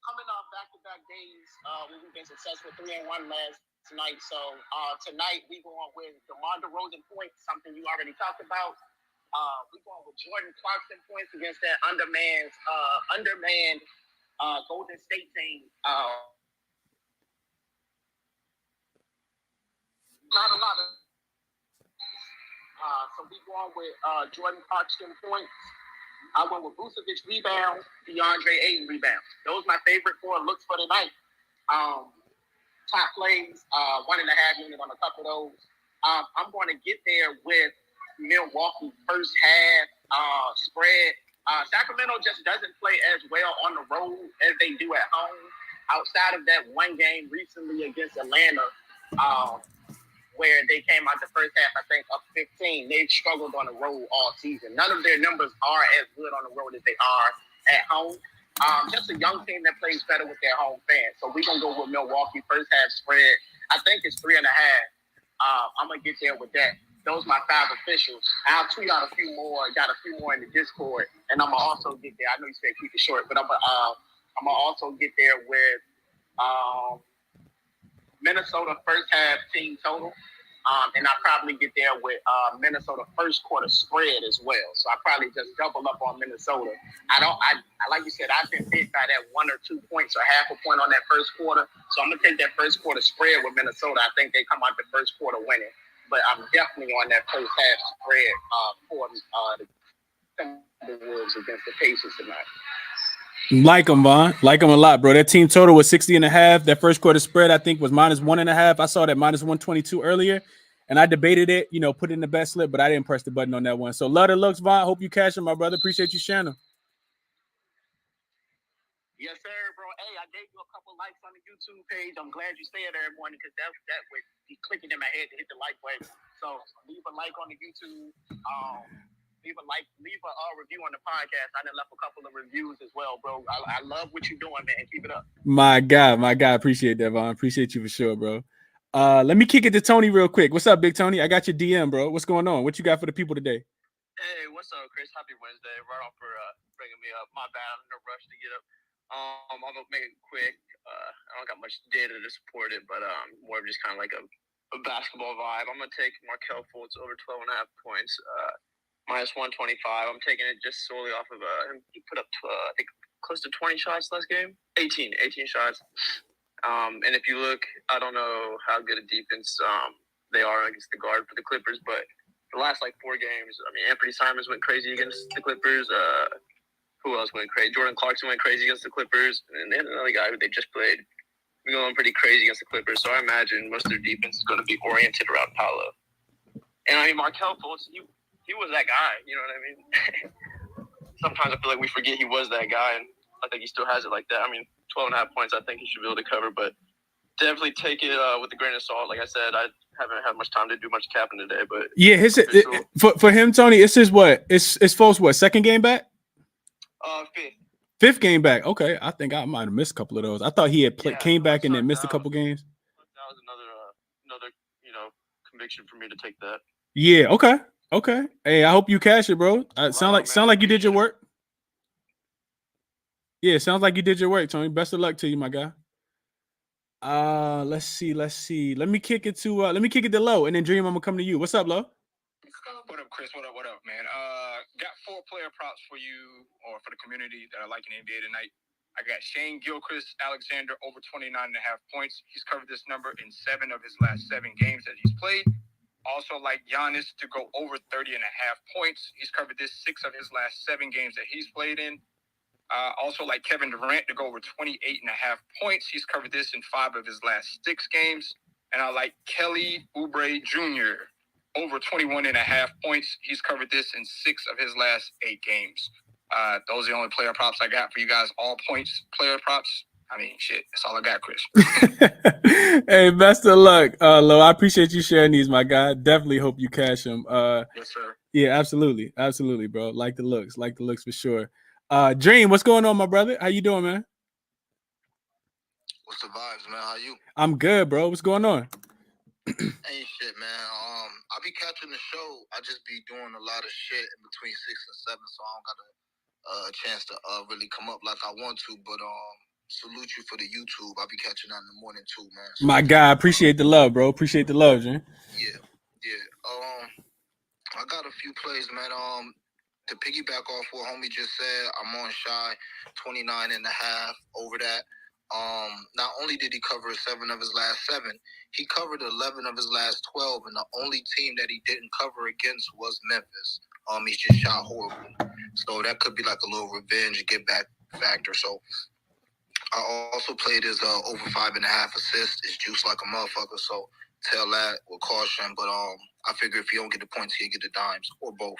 coming off back-to-back days, we've been successful 3-1 last night. So tonight we going with DeMar DeRozan points, something you already talked about. We're going with Jordan Clarkson points against that undermanned Golden State team. Not a lot of. So we going with Jordan Clarkson points. I went with Vucevic rebounds, DeAndre Ayton rebounds. Those my favorite 4 looks for tonight. Top plays, 1.5 unit on a couple of those. I'm going to get there with Milwaukee first half spread. Sacramento just doesn't play as well on the road as they do at home. Outside of that one game recently against Atlanta, where they came out the first half, I think, up 15. They've struggled on the road all season. None of their numbers are as good on the road as they are at home. Just a young team that plays better with their home fans. So we're going to go with Milwaukee first half spread. I think it's 3.5. I'm going to get there with that. Those are my 5 officials. I'll tweet out a few more. Got a few more in the Discord. And I'm going to also get there. I know you said keep it short, but I'm going to also get there with Minnesota first half team total. And I'll probably get there with Minnesota first quarter spread as well. So I probably just double up on Minnesota. I like you said, I've been bit by that 1 or 2 points or half a point on that first quarter. So I'm gonna take that first quarter spread with Minnesota. I think they come out the first quarter winning. But I'm definitely on that first half spread for the Timberwolves against the Pacers tonight. Like them, Vaughn. Like them a lot, bro. That team total was 60.5. That first quarter spread, I think, was -1.5. I saw that -122 earlier, and I debated it, put it in the bet slip, but I didn't press the button on that one. So love the looks, Vaughn. Hope you cash them, my brother. Appreciate you sharing them. Yes, sir, bro. Hey, I gave you a couple likes on the YouTube page. I'm glad you stay there every morning because that would be clicking in my head to hit the like button. So leave a like on the YouTube. Leave a review on the podcast. I done left a couple of reviews as well, bro. I love what you're doing, man. Keep it up. My God. Appreciate that, Vaughn. Appreciate you for sure, bro. Let me kick it to Tony real quick. What's up, Big Tony? I got your DM, bro. What's going on? What you got for the people today? Hey, what's up, Chris? Happy Wednesday. Right on for bringing me up. My bad. I'm in a rush to get up. I'm going to make it quick. I don't got much data to support it, but more of just kind of like a basketball vibe. I'm going to take Markelle Fultz over 12.5 points. -125. I'm taking it just solely off of he put up I think close to 20 shots last game. 18 shots. And if you look, I don't know how good a defense they are against the guard for the Clippers, but the last 4 games, Anthony Simons went crazy against the Clippers. Who else went crazy? Jordan Clarkson went crazy against the Clippers, and then another guy who they just played. We're going pretty crazy against the Clippers, so I imagine most of their defense is going to be oriented around Paolo. And Markelle Fultz, he was that guy, you know what I mean? Sometimes I feel like we forget he was that guy, and I think he still has it like that. 12.5 points, I think he should be able to cover, but definitely take it with a grain of salt. Like I said, I haven't had much time to do much capping today, but yeah, for him, Tony, it's his what? It's Fultz what? Second game back? 5th. 5th game back. Okay, I think I might have missed a couple of those. I thought he had came back and then missed a couple games. That was another conviction for me to take that. Yeah. Okay. Hey, I hope you cash it, bro. Sound like you did your work. Yeah, sounds like you did your work, Tony. Best of luck to you, my guy. Let's see. Let me kick it to Low, and then Dream, I'm gonna come to you. What's up, Low? What up, Chris? What up, man? Got 4 player props for you or for the community that are liking the NBA tonight. I got Shane Gilchrist Alexander over 29.5 points. He's covered this number in 7 of his last 7 games that he's played. Also like Giannis to go over 30.5 points. He's covered this 6 of his last 7 games that he's played in. Also like Kevin Durant to go over 28.5 points. He's covered this in 5 of his last 6 games. And I like Kelly Oubre Jr. over 21.5 points. He's covered this in 6 of his last 8 games. Those are the only player props I got for you guys. All points player props. I mean, shit, that's all I got, Chris. Hey, best of luck, Lo. I appreciate you sharing these, my guy. Definitely hope you cash them. Yes, sir. Yeah, absolutely, bro. Like the looks for sure. Dream, what's going on, my brother? How you doing, man? What's the vibes, man? How you? I'm good, bro. What's going on? Ain't shit, man. I be catching the show. I just be doing a lot of shit in between 6 and 7, so I don't got a chance to really come up like I want to. But salute you for the YouTube. I be catching that in the morning too, man. So, my guy, appreciate the love, bro. Appreciate the love, Dream. Yeah. I got a few plays, man. To piggyback off what homie just said, I'm on Shy 29.5 over that. Not only did he cover 7 of his last 7, he covered 11 of his last 12, and the only team that he didn't cover against was Memphis. He just shot horrible, so that could be like a little revenge get back factor. So I also played his over 5.5 assists. It's juice like a motherfucker, so tell that with caution. But I figure if he don't get the points, he'll get the dimes or both.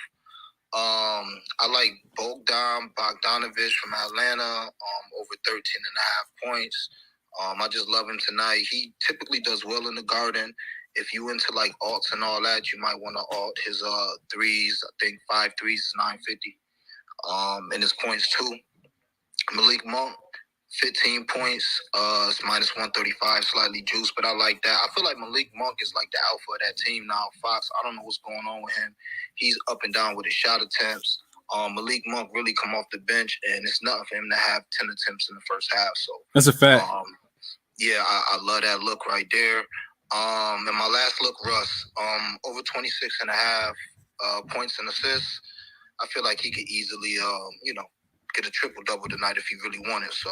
I like Bogdanovich from Atlanta, over 13.5 points. I just love him tonight. He typically does well in the Garden. If you into like alts and all that, you might want to alt his threes. I think 5 threes is 950. And his points too. Malik Monk, 15 points. It's minus 135, slightly juiced, but I like that. I feel like Malik Monk is like the alpha of that team now. Fox, I don't know what's going on with him. He's up and down with his shot attempts. Malik Monk really come off the bench, and it's nothing for him to have 10 attempts in the first half. So that's a fact. Yeah, I love that look right there. And my last look, Russ, over 26.5 points and assists. I feel like he could easily, get a triple-double tonight if he really wanted. So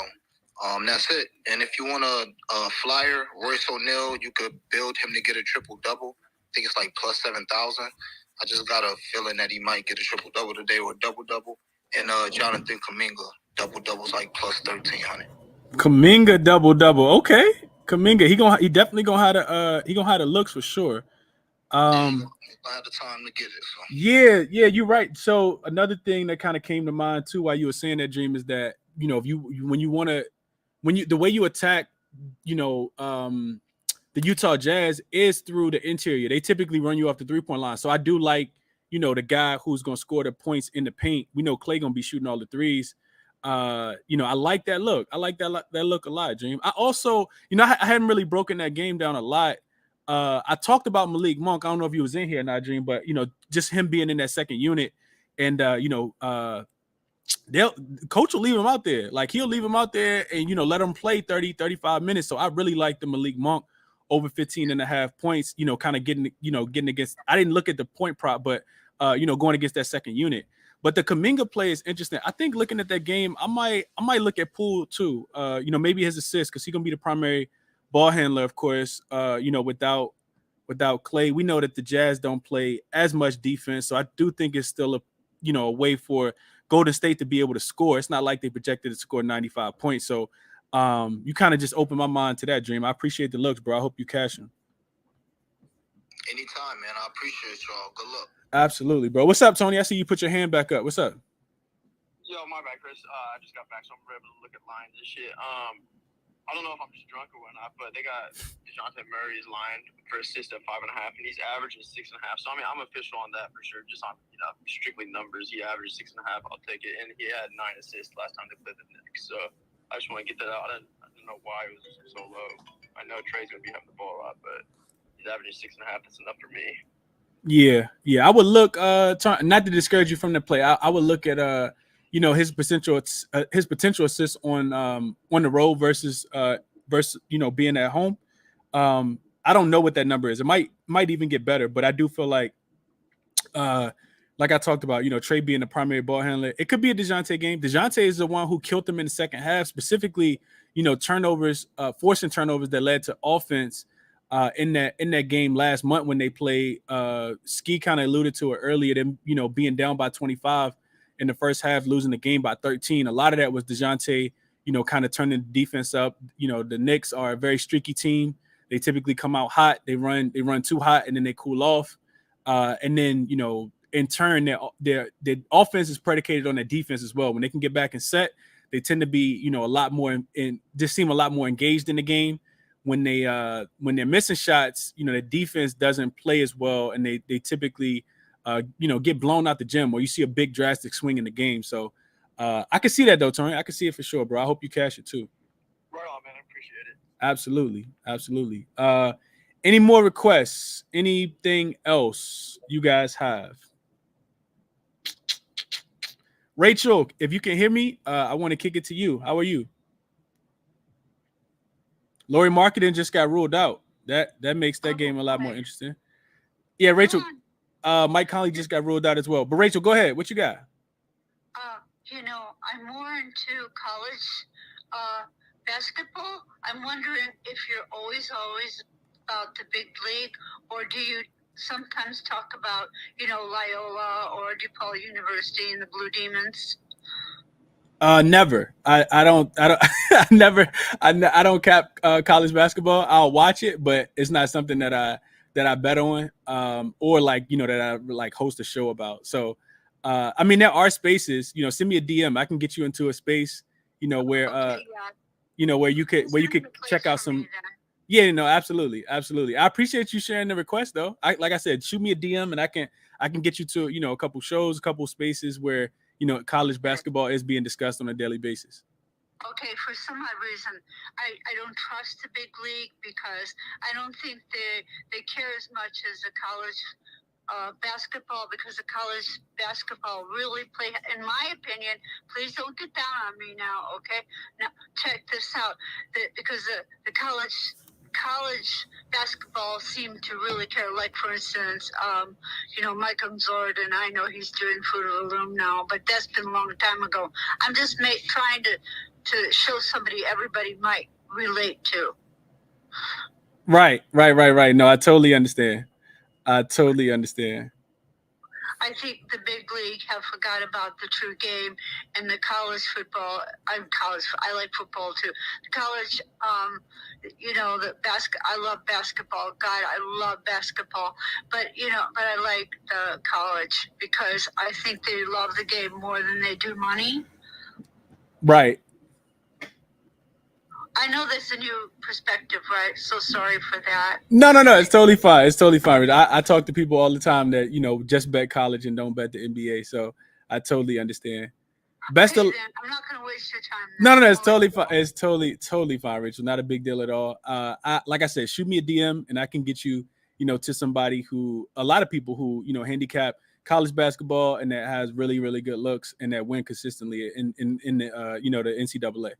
that's it. And if you want a flyer, Royce O'Neal, you could build him to get a triple-double. I think it's like plus 7,000. I just got a feeling that he might get a triple-double today or a double-double. And Jonathan Kuminga, double-double's like plus 1,300. Kuminga double-double. Okay. Kuminga, he definitely gonna have the looks for sure. I had the time to get it. So. Yeah, you're right. So another thing that kind of came to mind too while you were saying that, Dream, is that if the way you attack, the Utah Jazz is through the interior. They typically run you off the 3-point line. So I do like the guy who's gonna score the points in the paint. We know Klay gonna be shooting all the threes. I like that look. I like that look a lot, Dream. I also, I hadn't really broken that game down a lot. I talked about Malik Monk. I don't know if he was in here or not, Dream, but just him being in that second unit, and coach will leave him out there. Like he'll leave him out there and let him play 30, 35 minutes. So I really like the Malik Monk over 15.5 points. Kind of getting against. I didn't look at the point prop, but going against that second unit. But the Kuminga play is interesting. I think looking at that game, I might look at Poole too. Maybe his assist because he's gonna be the primary ball handler, of course. Without Klay, we know that the Jazz don't play as much defense. So I do think it's still a way for Golden State to be able to score. It's not like they projected to score 95 points. So you kind of just opened my mind to that, Dream. I appreciate the looks, bro. I hope you cash them. Anytime, man. I appreciate y'all. Good luck. Absolutely, bro. What's up, Tony? I see you put your hand back up. What's up? Yo, my bad, Chris. I just got back, so I'm able to look at lines and shit. I don't know if I'm just drunk or whatnot, but they got DeJounte Murray's line for assist at 5.5, and he's averaging 6.5. So I mean, I'm official on that for sure. Just on strictly numbers, he averaged 6.5. I'll take it, and he had 9 assists last time they played the Knicks. So I just want to get that out. I don't know why it was so low. I know Trey's gonna be having the ball a lot, but he's averaging 6.5. That's enough for me. Yeah. I would look not to discourage you from the play. I would look at his potential assists on the road versus being at home. I don't know what that number is. It might even get better, but I do feel like I talked about, Trey being the primary ball handler. It could be a DeJounte game. DeJounte is the one who killed them in the second half, specifically, turnovers, forcing turnovers that led to offense in that game last month when they played. Ski kind of alluded to it earlier, them, being down by 25 in the first half, losing the game by 13. A lot of that was DeJounte, kind of turning the defense up. The Knicks are a very streaky team. They typically come out hot. They run too hot, and then they cool off. And then, in turn, their offense is predicated on their defense as well. When they can get back and set, they tend to be, a lot more just seem a lot more engaged in the game. When they're missing shots, the defense doesn't play as well, and they typically, get blown out the gym, or you see a big drastic swing in the game. So I can see that though, Tony. I can see it for sure, bro. I hope you cash it too. Right on, man. I appreciate it. Absolutely. Any more requests? Anything else you guys have? Rachel, if you can hear me, I want to kick it to you. How are you? Laurie Marketing just got ruled out. That makes that game a lot more interesting. Yeah, Rachel. Mike Conley just got ruled out as well. But Rachel, go ahead. What you got? I'm more into college basketball. I'm wondering if you're always about the big league, or do you sometimes talk about, Loyola or DePaul University and the Blue Demons? Never. I don't I don't cap college basketball. I'll watch it, but it's not something that I bet on, or that I like host a show about. So I mean, there are spaces, send me a DM. I can get you into a space, where where you could check out some. Yeah, no, absolutely. I appreciate you sharing the request though. Like I said, shoot me a DM and I can get you to, a couple shows, a couple spaces where, college basketball is being discussed on a daily basis. Okay, for some odd reason, I don't trust the big league because I don't think they care as much as the college basketball, because the college basketball really play, in my opinion, please don't get down on me now, okay? Now, check this out, because the college basketball seem to really care. Like, for instance, Michael Jordan, I know he's doing Fruit of the Loom now, but that's been a long time ago. I'm just trying to show somebody everybody might relate to. Right. No, I totally understand. I think the big league have forgot about the true game, and the college football. I like football too. The college, I love basketball. God, I love basketball. But I like the college because I think they love the game more than they do money. Right. I know that's a new perspective, right? So sorry for that. No, it's totally fine. I talk to people all the time that, just bet college and don't bet the NBA. So I totally understand. I'm not going to waste your time. No, it's totally fine. It's totally fine, Rachel. Not a big deal at all. Like I said, shoot me a DM and I can get you, to somebody a lot of people who, handicap college basketball and that has really, really good looks and that win consistently in the, the NCAA.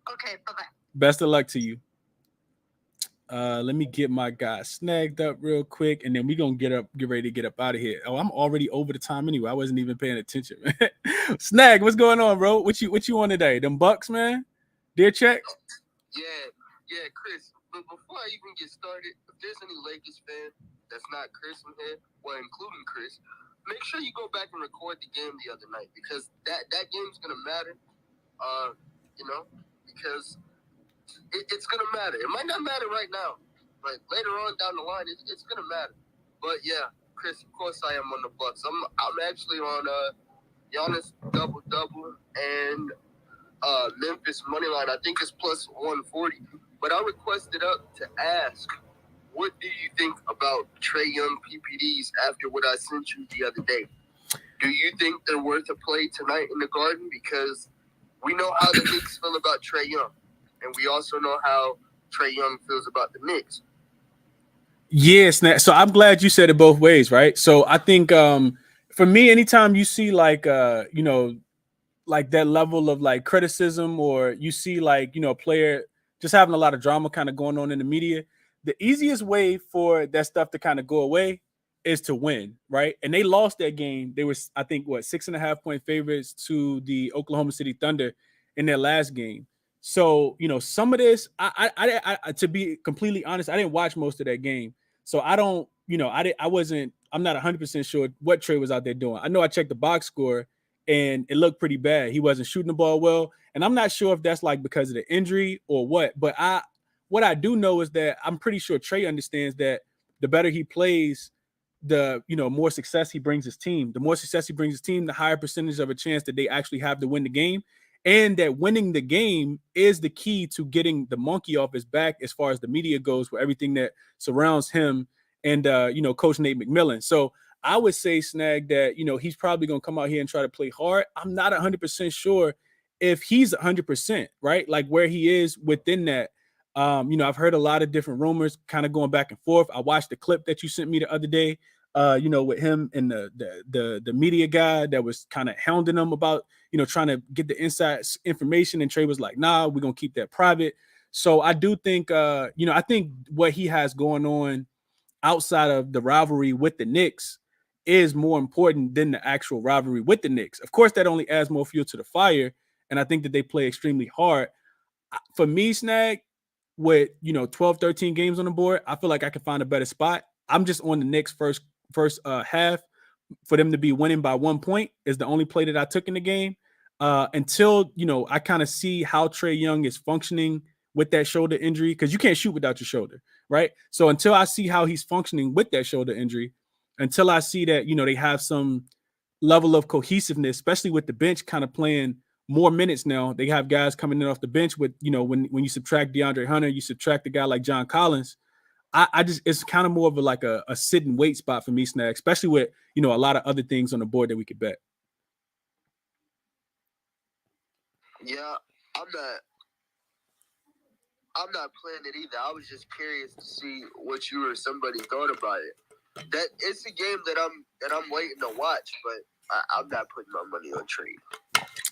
Okay, bye-bye. Best of luck to you. Let me get my guy snagged up real quick, and then we're going to get ready to get up out of here. Oh, I'm already over the time anyway. I wasn't even paying attention. Snag, what's going on, bro? What you on today? Them Bucks, man? Dear check? Yeah, Chris. But before I even get started, if there's any Lakers fan that's not Chris in here, well, including Chris, make sure you go back and record the game the other night, because that game's going to matter, because it's going to matter. It might not matter right now, but later on down the line, it's going to matter. But yeah, Chris, of course I am on the Bucks. I'm actually on Giannis double-double and Memphis money line. I think it's plus 140. But I requested up to ask, what do you think about Trae Young PPDs after what I sent you the other day? Do you think they're worth a play tonight in the Garden? Because we know how the Knicks feel about Trae Young, and we also know how Trae Young feels about the Knicks. Yes, so I'm glad you said it both ways, right? So I think for me, anytime you see like like that level of like criticism, or you see like a player just having a lot of drama kind of going on in the media, the easiest way for that stuff to kind of go away is to win, right? And they lost that game. They were, I think, 6.5-point favorites to the Oklahoma City Thunder in their last game. So, some of this, I to be completely honest, I didn't watch most of that game. So I don't, I'm not 100% sure what Trae was out there doing. I know I checked the box score and it looked pretty bad. He wasn't shooting the ball well. And I'm not sure if that's like because of the injury or what, but what I do know is that I'm pretty sure Trae understands that the better he plays, the more success he brings his team. The more success he brings his team, the higher percentage of a chance that they actually have to win the game. And that winning the game is the key to getting the monkey off his back as far as the media goes, for everything that surrounds him and Coach Nate McMillan. So I would say, Snag, that he's probably going to come out here and try to play hard. I'm not 100% sure if he's 100%, right? Like where he is within that. I've heard a lot of different rumors kind of going back and forth. I watched the clip that you sent me the other day, with him and the media guy that was kind of hounding him about, trying to get the inside information. And Trae was like, nah, we're going to keep that private. So I do think, I think what he has going on outside of the rivalry with the Knicks is more important than the actual rivalry with the Knicks. Of course, that only adds more fuel to the fire. And I think that they play extremely hard. For me, Snag, with 12, 13 games on the board, I feel like I can find a better spot. I'm just on the Knicks first half. For them to be winning by 1 point is the only play that I took in the game. Until I kind of see how Trae Young is functioning with that shoulder injury, because you can't shoot without your shoulder, right? So until I see how he's functioning with that shoulder injury, until I see that they have some level of cohesiveness, especially with the bench kind of playing more minutes now. They have guys coming in off the bench with, when you subtract DeAndre Hunter, you subtract a guy like John Collins. I just, it's kind of more of a sit and wait spot for me, Snag, especially with, a lot of other things on the board that we could bet. Yeah, I'm not playing it either. I was just curious to see what you or somebody thought about it. That it's a game that I'm waiting to watch, but I'm not putting my money on Trae.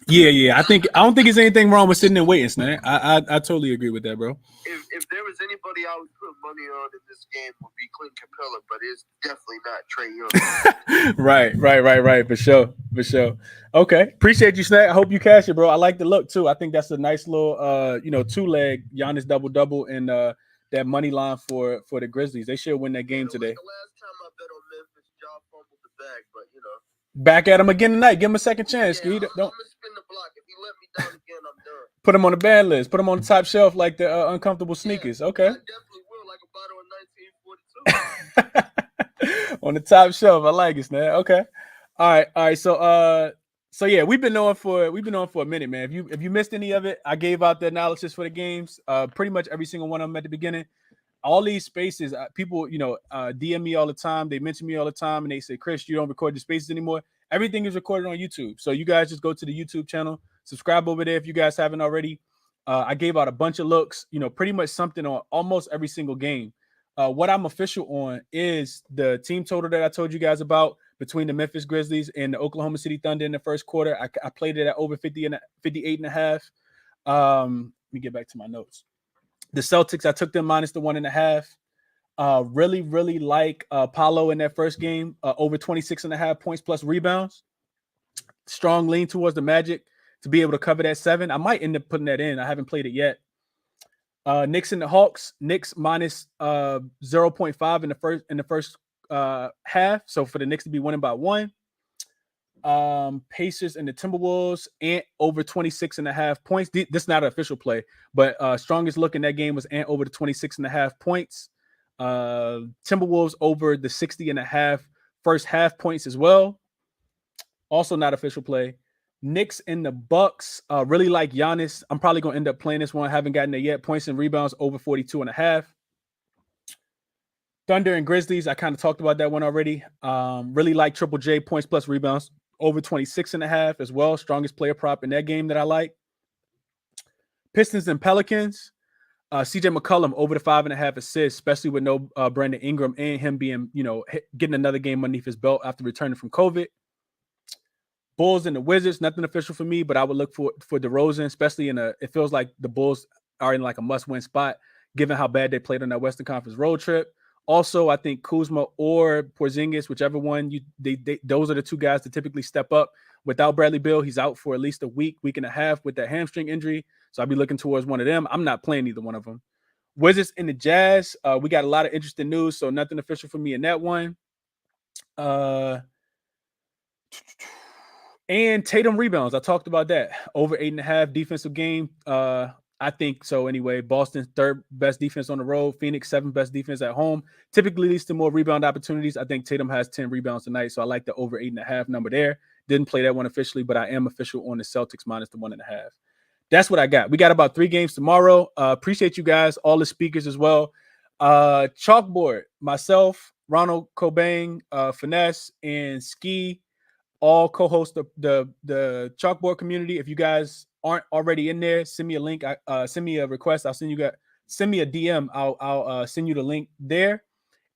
Yeah. I don't think there's anything wrong with sitting and waiting, Snag. I totally agree with that, bro. If there was anybody I would put money on in this game, would be Clint Capella, but it's definitely not Trae Young. Right. For sure. Okay. Appreciate you, Snag. I hope you cash it, bro. I like the look too. I think that's a nice little 2-leg Giannis double and that money line for the Grizzlies. They should win that game today. The last time I bet on Memphis, John fumbled the bag, but back at him again tonight. Give him a second chance. Yeah, I'm gonna spin the block. If he let me down again, I'm done. Put him on the ban list. Put him on the top shelf like the uncomfortable sneakers. Okay. I definitely will, like a bottle of 1942. On the top shelf. I like it, man. Okay. All right. So yeah, we've been on for a minute, man. If you missed any of it, I gave out the analysis for the games. Pretty much every single one of them at the beginning. All these spaces, people, DM me all the time. They mention me all the time, and they say, Chris, you don't record the spaces anymore. Everything is recorded on YouTube. So you guys just go to the YouTube channel, subscribe over there if you guys haven't already. I gave out a bunch of looks, pretty much something on almost every single game. What I'm official on is the team total that I told you guys about between the Memphis Grizzlies and the Oklahoma City Thunder in the first quarter. I played it at over 58.5. Let me get back to my notes. The Celtics, I took them minus the 1.5. Really like Paolo in that first game, over 26.5 points plus rebounds. Strong lean towards the Magic to be able to cover that 7. I might end up putting that in. I haven't played it yet. Knicks and the Hawks. Knicks minus 0.5 in the first half. So for the Knicks to be winning by 1. Pacers and the Timberwolves and over 26.5 points. This is not an official play, but strongest look in that game was and over the 26.5 points. Timberwolves over the 60.5 first half points as well. Also not official play. Knicks and the Bucks. Really like Giannis. I'm probably going to end up playing this one. Haven't gotten it yet. Points and rebounds over 42.5. Thunder and Grizzlies. I kind of talked about that one already. Really like Triple J points plus rebounds over 26.5 as well. Strongest player prop in that game that I like. Pistons and Pelicans. CJ McCollum over the 5.5 assists, especially with no Brandon Ingram and him being, getting another game underneath his belt after returning from COVID. Bulls and the Wizards, nothing official for me, but I would look for DeRozan, especially it feels like the Bulls are in like a must-win spot, given how bad they played on that Western Conference road trip. Also, I think Kuzma or Porzingis, whichever one, those are the two guys that typically step up. Without Bradley Beal, he's out for at least a week and a half with that hamstring injury. So I'll be looking towards one of them. I'm not playing either one of them. Wizards and the Jazz, we got a lot of interesting news, so nothing official for me in that one. And Tatum rebounds. I talked about that. Over 8.5 defensive game. I think so anyway. Boston's 3rd best defense on the road. Phoenix 7th best defense at home. Typically leads to more rebound opportunities. I think Tatum has 10 rebounds tonight, so I like the over 8.5 number there. Didn't play that one officially, but I am official on the Celtics minus the 1.5. That's what I got. We got about 3 games tomorrow. Appreciate you guys, all the speakers as well. Chalkboard, myself, Ronald Cobain, Finesse, and Ski all co-host the Chalkboard community. If you guys aren't already in there, send me a link. Send me a request. Send me a DM. I'll send you the link there.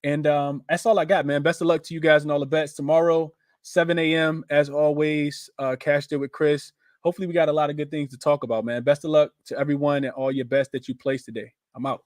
And that's all I got, man. Best of luck to you guys and all the bets tomorrow, 7 a.m. as always. Cashed it with Chris. Hopefully we got a lot of good things to talk about, man. Best of luck to everyone and all your bets that you placed today. I'm out.